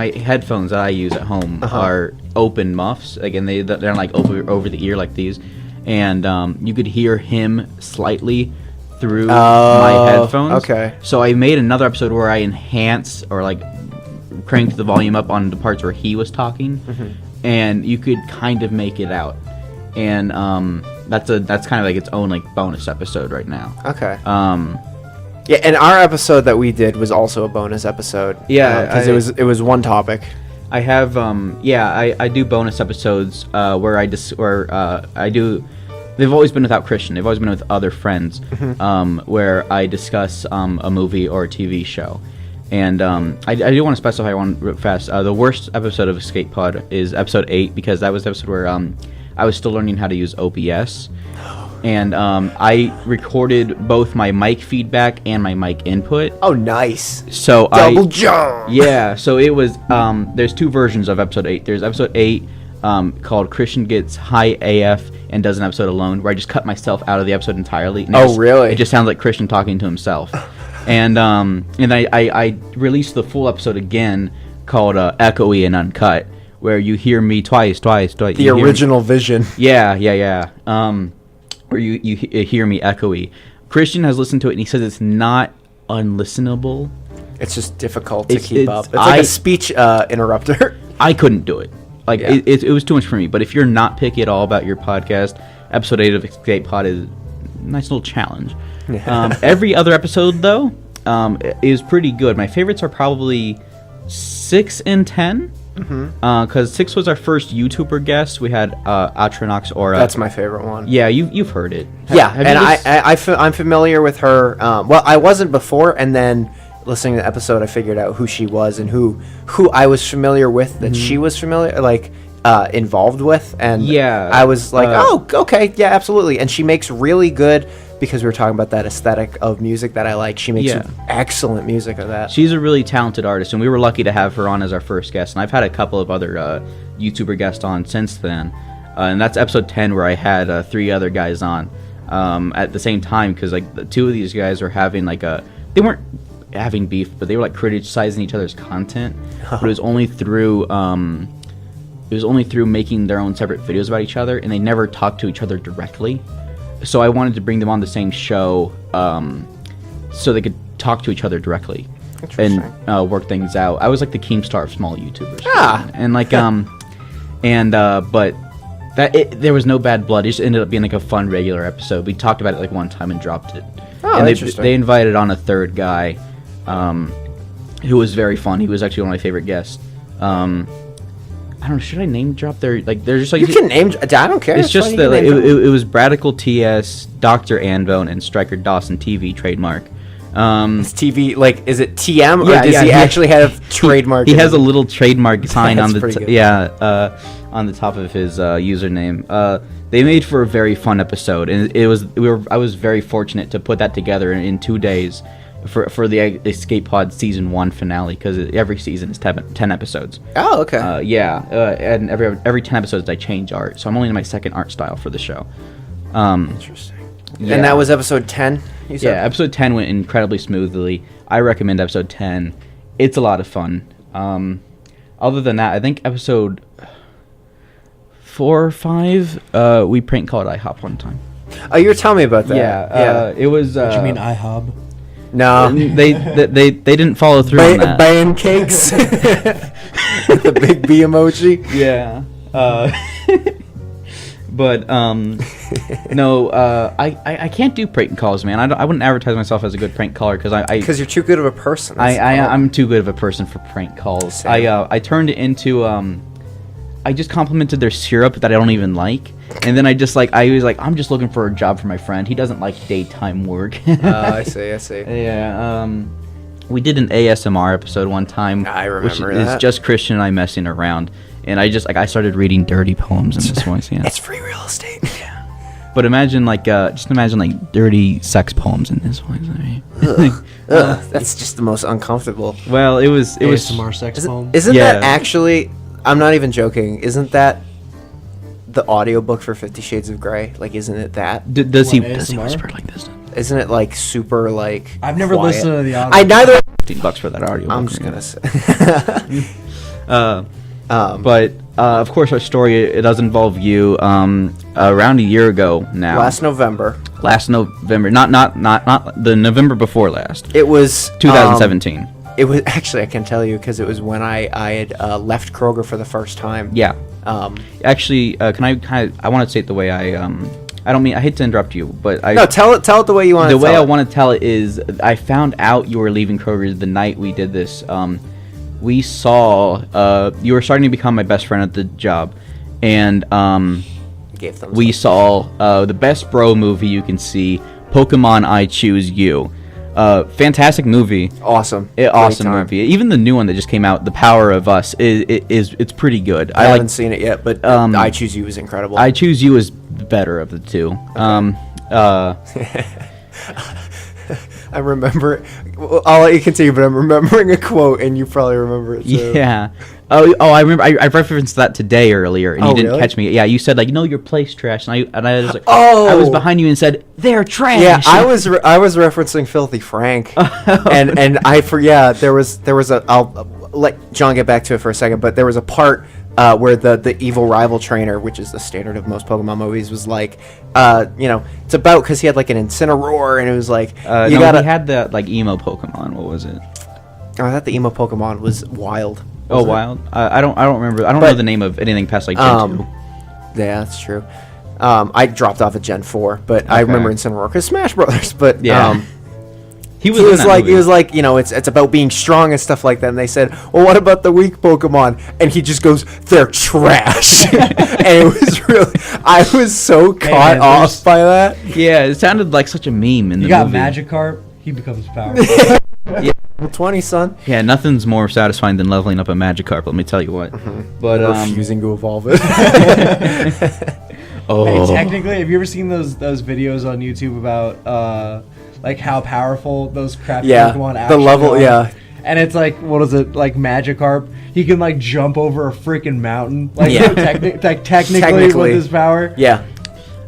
headphones that I use at home are open muffs. Again, they're like over the ear like these, and you could hear him slightly through my headphones. Okay. So I made another episode where I enhanced or like cranked the volume up on the parts where he was talking, and you could kind of make it out. And that's kind of like its own like bonus episode right now. Okay. Yeah, and our episode that we did was also a bonus episode. Yeah, because it was one topic. I have I do bonus episodes where I do. They've always been without Christian. They've always been with other friends, where I discuss a movie or a TV show. And I do want to specify one real fast. The worst episode of Escape Pod is episode 8, because that was the episode where I was still learning how to use OBS. And I recorded both my mic feedback and my mic input. Oh, nice. So Double jump. Yeah, so it was, there's 2 versions of episode 8. There's episode 8 called Christian Gets High AF and Does an Episode Alone, where I just cut myself out of the episode entirely. And really? It just sounds like Christian talking to himself. And I released the full episode again called Echoey and Uncut, where you hear me twice. The original vision. Yeah. Where you hear me echoey. Christian has listened to it and he says it's not unlistenable. It's just difficult to keep up. It's like a speech interrupter. I couldn't do it. Like Yeah. it was too much for me. But if you're not picky at all about your podcast, episode 8 of Escape Pod is a nice little challenge. Every other episode though is pretty good. My favorites are probably 6 and 10. Because 6 was our first YouTuber guest. We had Atronox Aura. That's my favorite one. Yeah, you've heard it. I'm familiar with her. Well, I wasn't before, and then listening to the episode, I figured out who she was and who I was familiar with that she was familiar, involved with, and I was like, oh, okay, yeah, absolutely. And she makes really good, because we were talking about that aesthetic of music that I like. She makes excellent music of that. She's a really talented artist, and we were lucky to have her on as our first guest. And I've had a couple of other YouTuber guests on since then. And that's episode 10, where I had 3 other guys on at the same time, because the 2 of these guys were having they weren't having beef, but they were criticizing each other's content. But it was only through making their own separate videos about each other, and they never talked to each other directly. So I wanted to bring them on the same show so they could talk to each other directly and work things out. I was like the Keemstar of small YouTubers. And but there was no bad blood. It just ended up being a fun regular episode. We talked about it one time and dropped it. Oh, and interesting. They invited on a 3rd guy who was very fun. He was actually one of my favorite guests. I don't know. Should I name drop their they're just you can name. I don't care. It's just that it was Bradical TS, Dr. Anvone, and Striker Dawson TV trademark. Is TV is it TM or does he actually have trademark? He has a little trademark sign on the on the top of his username. They made for a very fun episode, and I was very fortunate to put that together in 2 days. For the Escape Pod Season 1 finale, because every season is 10 episodes. Oh, okay. And every 10 episodes I change art, so I'm only in my 2nd art style for the show. Interesting. Yeah. And that was episode 10, you said? Yeah, episode 10 went incredibly smoothly. I recommend episode 10. It's a lot of fun. Other than that, I think episode 4 or 5, we prank called IHOP one time. Oh, you were telling me about that. Yeah. It was... What you mean IHOB? No, they didn't follow through on that. Ban cakes with the big B emoji. Yeah, but no, I can't do prank calls, man. I wouldn't advertise myself as a good prank caller because you're too good of a person. I'm too good of a person for prank calls. Same. I turned it into I just complimented their syrup that I don't even like. And then I was like, I'm just looking for a job for my friend. He doesn't like daytime work. I see. Yeah. We did an ASMR episode one time. I remember that. It's just Christian and I messing around. And I started reading dirty poems in this voice. Yeah. It's free real estate. Yeah. But imagine dirty sex poems in this voice. That's just the most uncomfortable. Well, it was ASMR sex poem. Isn't that actually? I'm not even joking. Isn't that the audiobook for 50 Shades of Grey? Isn't it that? Does he whisper like this? Isn't it super I've never quiet? listened to the audio. I neither. $15 for that audio. I'm just gonna say. But of course, our story it does involve you. Around a year ago now. Last November, not the November before last. It was 2017. It was actually, I can tell you because it was when I had left Kroger for the first time. Yeah. Actually, can I want to say it the way I don't mean, I hate to interrupt you, but no, tell it the way you want to tell it. The way I want to tell it is, I found out you were leaving Kroger the night we did this. We saw you were starting to become my best friend at the job, and we saw the best bro movie you can see, Pokemon I Choose You. Fantastic movie. Awesome. Awesome movie. Even the new one that just came out, The Power of Us, it's pretty good. I haven't seen it yet, but I Choose You is incredible. I Choose You is better of the two. I remember. I'll let you continue, but I'm remembering a quote, and you probably remember it too. Yeah. Oh, I remember. I referenced that today earlier, and you didn't really? catch me. Yeah, you said like, your place trash, and I was like, Oh! I was behind you and said they're trash. Yeah, I was referencing Filthy Frank, and there was I'll let John get back to it for a second, but there was a part where the evil rival trainer, which is the standard of most Pokemon movies, was like, it's about because he had like an Incineroar, and it was like he had the like emo Pokemon. What was it? Oh, I thought the emo Pokemon was Wild. Oh, Wild. I don't remember. I don't know the name of anything past like Gen 2. Yeah, that's true. I dropped off at Gen 4, but I remember Incineroar because Smash Brothers. But yeah. He was like, it's about being strong and stuff like that. And they said, well, what about the weak Pokemon? And he just goes, they're trash. And it was really, I was so caught off by that. Yeah, it sounded like such a meme in the movie. You got Magikarp, he becomes powerful. Yeah. 20, son. Yeah, nothing's more satisfying than leveling up a Magikarp, let me tell you what. But refusing to evolve it. Hey, technically, have you ever seen those videos on YouTube about like how powerful those crappy Pokemon actually the level, are? yeah. And it's like, what is it, like Magikarp? He can like jump over a freaking mountain, like technically with his power. Yeah.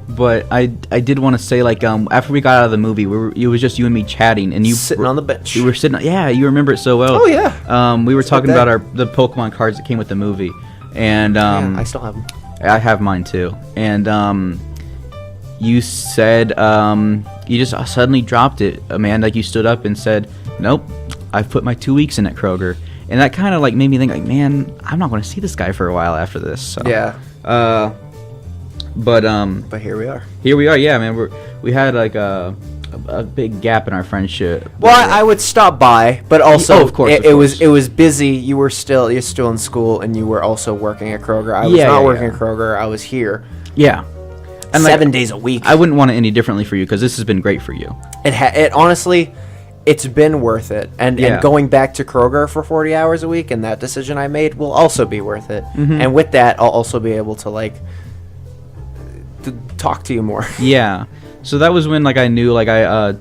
But I did want to say, like, after we got out of the movie, it was just you and me chatting, and you sitting on the bench. You were sitting. Yeah, you remember it so well. Oh yeah. We were talking about the Pokemon cards that came with the movie, and I still have them. I have mine too. And you said you just suddenly dropped it, man. Like you stood up and said, "Nope, I've put my 2 weeks in at Kroger," and that kind of like made me think, like, man, I'm not going to see this guy for a while after this. So. Yeah. But here we are. Here we are, yeah, man. We had like a big gap in our friendship. Well, I would stop by, but also of course, it was busy. You're still in school, and you were also working at Kroger. I was not working at Kroger. I was here. Yeah, and 7 days a week. I wouldn't want it any differently for you because this has been great for you. It honestly, it's been worth it, and going back to Kroger for 40 hours a week, and that decision I made will also be worth it. Mm-hmm. And with that, I'll also be able to like to talk to you more. Yeah. So that was when, like, I knew, like,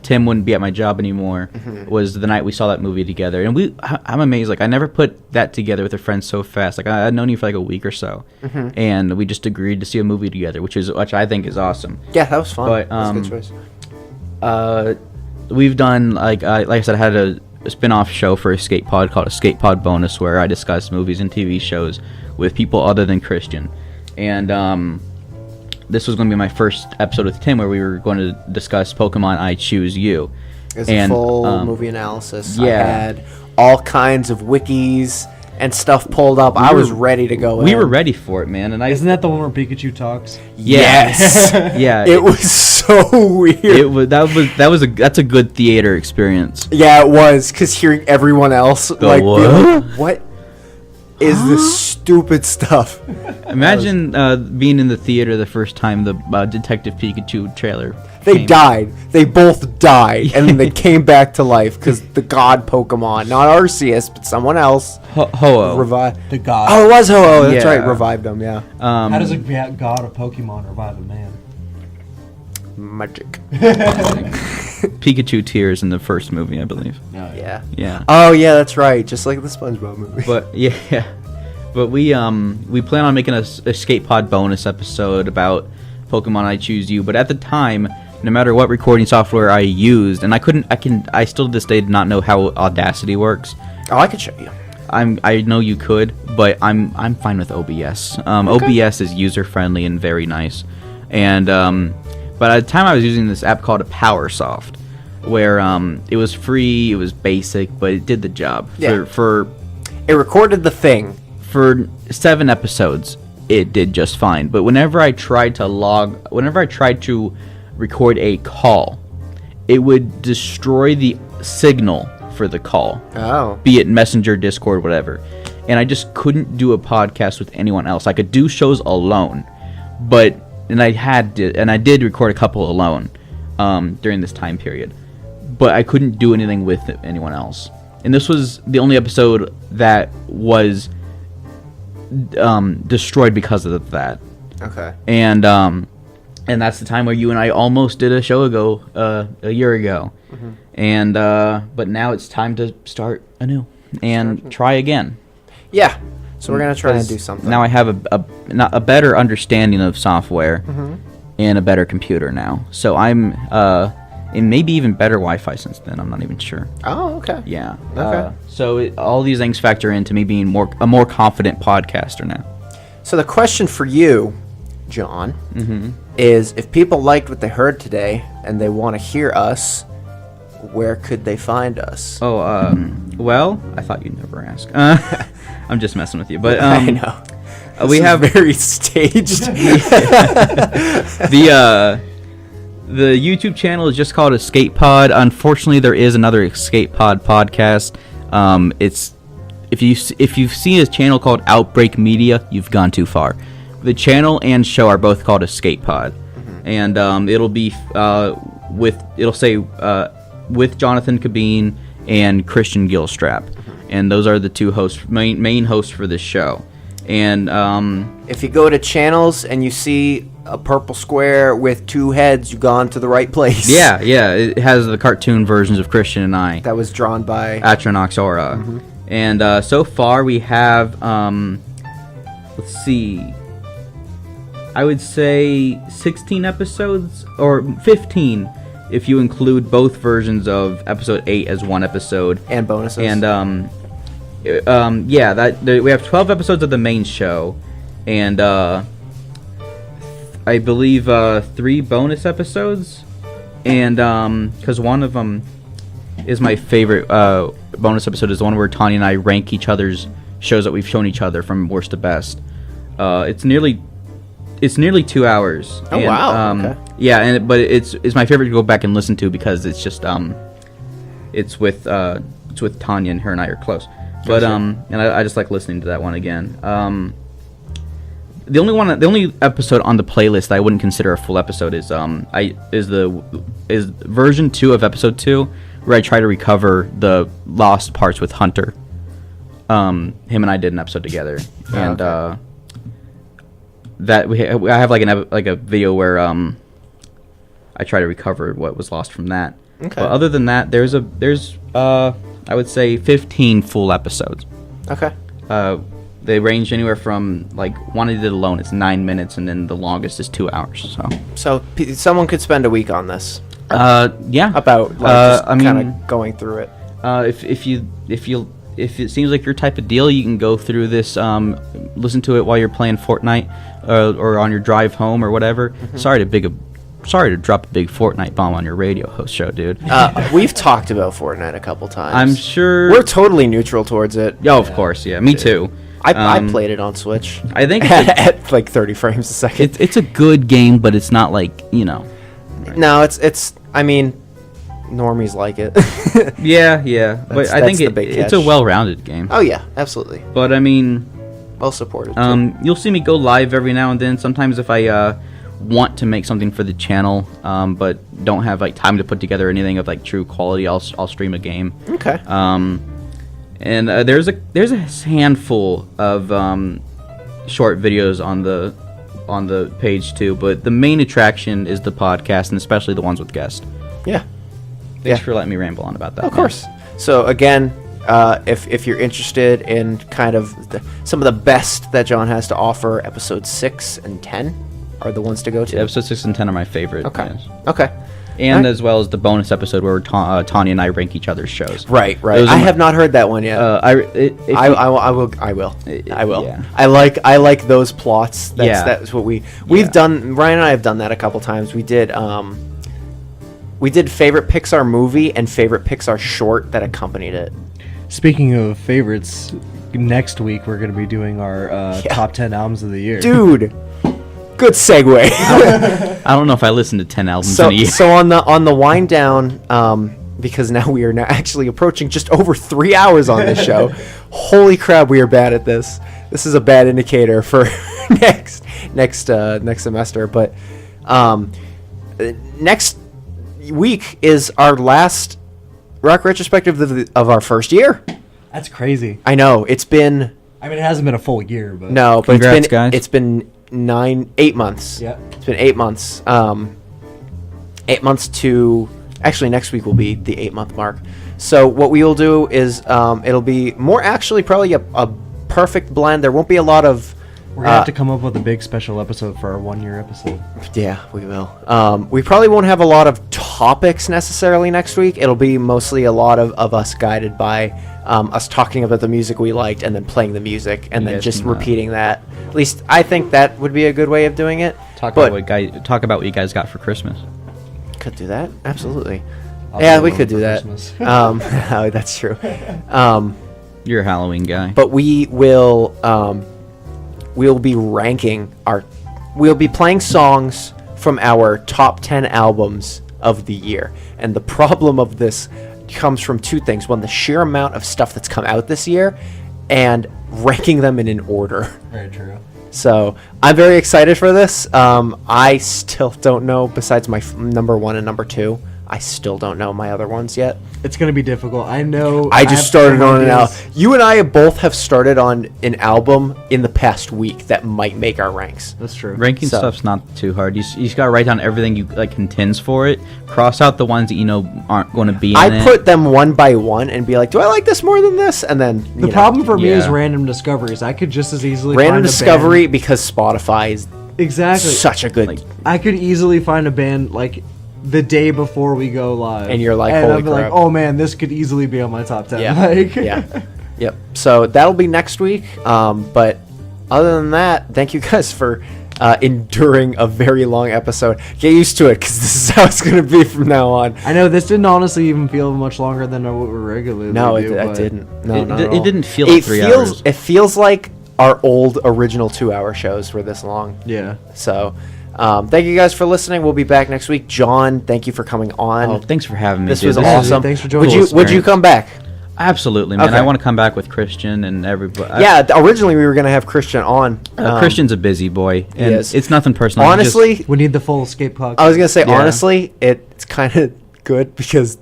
Tim wouldn't be at my job anymore. Was the night we saw that movie together, and I'm amazed. Like, I never put that together with a friend so fast. Like, I'd known you for like a week or so, and we just agreed to see a movie together, which I think is awesome. Yeah, that was fun. But, that was a good choice. We've done like I said, I had a spin-off show for Escape Pod called Escape Pod Bonus, where I discuss movies and TV shows with people other than Christian, and this was going to be my first episode with Tim, where we were going to discuss Pokemon I Choose You. It's a full movie analysis. Yeah. I had all kinds of wikis and stuff pulled up. I was ready to go. We were ready for it, man. And Isn't that the one where Pikachu talks? Yes. Yeah. It was so weird. That's a good theater experience. Yeah, it was, because hearing everyone else What? be like, what is this stupid stuff? Imagine being in the theater the first time the Detective Pikachu trailer. They died. They both died, and then they came back to life because the god Pokemon, not Arceus, but someone else, Ho-Oh. revived The god. Oh, it was Ho-Oh. That's Yeah. right. Revived them. Yeah. How does a god of Pokemon revive a man? Magic. Pikachu tears in the first movie, I believe. Yeah. Yeah. Oh yeah, that's right. Just like the SpongeBob movie. But yeah. But we plan on making a Escape Pod bonus episode about Pokemon I Choose You. But at the time, no matter what recording software I used, and I still to this day do not know how Audacity works. Oh, I could show you. I know you could, but I'm fine with OBS. OBS is user friendly and very nice. And but at the time I was using this app called PowerSoft, where it was free, it was basic, but it did the job. Yeah. For It recorded the thing. For 7 episodes, it did just fine. But whenever I tried to record a call, it would destroy the signal for the call. Oh. Be it Messenger, Discord, whatever. And I just couldn't do a podcast with anyone else. I could do shows alone, and I did record a couple alone during this time period. but I couldn't do anything with anyone else. And this was the only episode that was destroyed because of that. Okay. And that's the time where you and I almost did a show a year ago. Mm-hmm. And but now it's time to start anew and try again. Yeah. So we're gonna try and do something. Now I have a better understanding of software and a better computer now. So I'm and maybe even better Wi-Fi since then. I'm not even sure. Oh, okay. Yeah. Okay. So all these things factor into me being a more confident podcaster now. So the question for you, John, is if people liked what they heard today and they want to hear us, where could they find us? Oh, well, I thought you'd never ask. I'm just messing with you, but I know. We have very staged. The YouTube channel is just called Escape Pod. Unfortunately, there is another Escape Pod podcast. It's if you've seen a channel called Outbreak Media, you've gone too far. The channel and show are both called Escape Pod, and it'll be with Jonathan Cabine and Christian Gilstrap, and those are the two main hosts for this show. And if you go to channels and you see a purple square with two heads, you've gone to the right place. Yeah, it has the cartoon versions of Christian and I. That was drawn by Atronox Aura. And so far we have, let's see, I would say 16 episodes, or 15 if you include both versions of episode 8 as one episode. And bonuses. And we have 12 episodes of the main show, and I believe 3 bonus episodes, and because one of them is my favorite bonus episode, is the one where Tanya and I rank each other's shows that we've shown each other from worst to best. It's nearly 2 hours. Oh, wow. Okay. Yeah, but it's my favorite to go back and listen to because it's just it's with Tanya, and her and I are close. But and I just like listening to that one again. The only episode on the playlist that I wouldn't consider a full episode is version 2 of episode 2, where I try to recover the lost parts with Hunter. Him and I did an episode together, and that I have like a video where I try to recover what was lost from that. Okay. But other than that, there's I would say 15 full episodes. Okay. They range anywhere from, like, one I did alone, it's 9 minutes, and then the longest is 2 hours. So someone could spend a week on this. Yeah. About kind of going through it. If it seems like your type of deal, you can go through this, listen to it while you're playing Fortnite, or on your drive home or whatever. Sorry to drop a big Fortnite bomb on your radio host show, dude. We've talked about Fortnite a couple times. I'm sure we're totally neutral towards it. Yeah, of course. Yeah, me too. I played it on Switch. I think at like 30 frames a second. It's a good game, but it's not like, Right. No, it's. I mean, normies like it. Yeah. But I think it's a well-rounded game. Oh yeah, absolutely. But I mean, well supported. Too. You'll see me go live every now and then. Sometimes if I want to make something for the channel, but don't have like time to put together anything of like true quality, I'll stream a game. Okay. And there's a handful of short videos on the page too, but the main attraction is the podcast, and especially the ones with guests. Yeah. Thanks for letting me ramble on about that. Of course. So again, if you're interested in kind of some of the best that John has to offer, episodes 6 and 10 are the ones to go to. Yeah, episodes 6 and 10 are my favorite. Okay. Yes. Okay. And as well as the bonus episode where Tanya and I rank each other's shows. Right. I have not heard that one yet. I will. Yeah. I like those plots. That's what we've done. Ryan and I have done that a couple times. We did favorite Pixar movie and favorite Pixar short that accompanied it. Speaking of favorites, next week we're going to be doing our top 10 albums of the year. Dude. Good segue. I don't know if I listened to 10 albums in a year. So on the wind down, because now we are actually approaching just over 3 hours on this show. Holy crap, we are bad at this. This is a bad indicator for next semester. But next week is our last rock retrospective of our first year. That's crazy. I know it's been I mean, it hasn't been a full year, but no, but Congrats, guys. it's been 8 months. Yeah. It's been 8 months. 8 months to actually next week will be the 8-month mark. So what we will do is it'll be more actually probably a perfect blend. There won't be a lot of. we're gonna have to come up with a big special episode for our 1-year episode. Yeah, we will. We probably won't have a lot of topics necessarily next week. It'll be mostly a lot of us guided by us talking about the music we liked and then playing the music and then guys just can, repeating that. At least I think that would be a good way of doing it. Talk But- about what you guys got for Christmas. Could do that. Absolutely. I'll Yeah, do we one could do for that. Christmas. Oh, that's true. You're a Halloween guy. But we will we'll be ranking we'll be playing songs from our top 10 albums of the year. And the problem of this comes from two things. One, the sheer amount of stuff that's come out this year and ranking them in an order. Very true. So I'm very excited for this. I still don't know, besides my number 1 and number 2, I still don't know my other ones yet. It's gonna be difficult. I know. I just have started some on an ideas. album. You and I both have started on an album in the past week that might make our ranks. That's true. Ranking So- stuff's not too hard. You just gotta write down everything you like contends for it. Cross out the ones that you know aren't going to be in I it. put them one by one and be like, do I like this more than this? And then The problem for me is Yeah. random discoveries. I could just as easily random find discovery because Spotify is A band. Exactly. such a good. Like, I could easily find a band like the day before we go live, And you're like, and holy I'll be like, crap. oh man, this could easily be on my top 10. yeah, Like, yeah, yep. So that'll be next week. But other than that, thank you guys for enduring a very long episode. Get used to it because this is how it's gonna be from now on. I know this didn't honestly even feel much longer than what we regularly No, do. it but didn't. No, It- not it at all. didn't feel like 3 hours. It feels like our old original 2-hour shows were this long. Yeah. So, thank you guys for listening. We'll be back next week. John, thank you for coming on. Oh, thanks for having me. This dude. was is- awesome. Thanks for joining Would you us. Would you come back? Absolutely, man. Okay. I want to come back with Christian and everybody. Yeah. Originally, we were gonna have Christian on. Christian's a busy boy, and is. it's nothing personal. He just- Honestly, We need the full escape pod. I was gonna say Yeah. honestly, it's kind of good because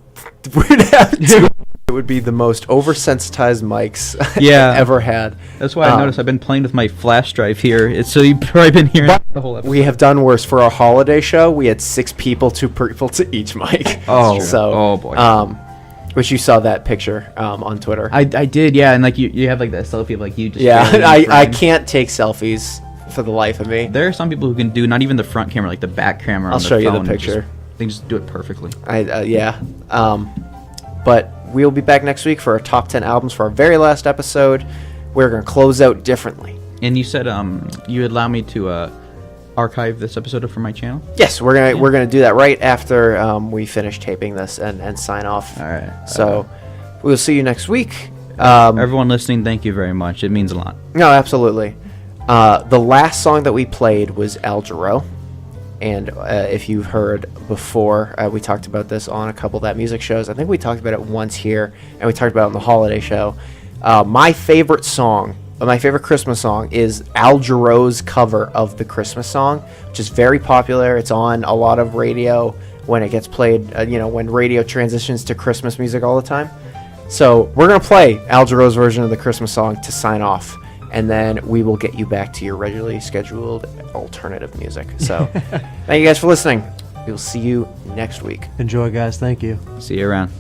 we'd have to. It would be the most oversensitized mics Yeah. ever had. that's why I noticed I've been playing with my flash drive here. It's so you've probably been hearing the whole episode. We have done worse. For our holiday show, we had 6 people, 2 people to each mic. Oh. so Oh, boy. Which you saw that picture on Twitter. I did, yeah, and like you have like that selfie of like you just Yeah, barely in I frame. can't take selfies for the life of me. There are some people who can do not even the front camera, like the back camera. I'll on their show you the phone, picture. They just do it perfectly. Yeah. But we'll be back next week for our top 10 albums for our very last episode. We're going to close out differently. And you said you would allow me to archive this episode for my channel. Yes, we're gonna do that right after we finish taping this and sign off. All right. So we'll see you next week. Everyone listening, thank you very much. It means a lot. No, absolutely. The last song that we played was Al Jarreau. And if you've heard before, we talked about this on a couple of That Music shows. I think we talked about it once here, and we talked about it on the holiday show. My favorite song, my favorite Christmas song, is Al Jarreau's cover of the Christmas song, which is very popular. It's on a lot of radio when it gets played, when radio transitions to Christmas music all the time. So we're going to play Al Jarreau's version of the Christmas song to sign off. And then we will get you back to your regularly scheduled alternative music. So thank you guys for listening. We will see you next week. Enjoy, guys. Thank you. See you around.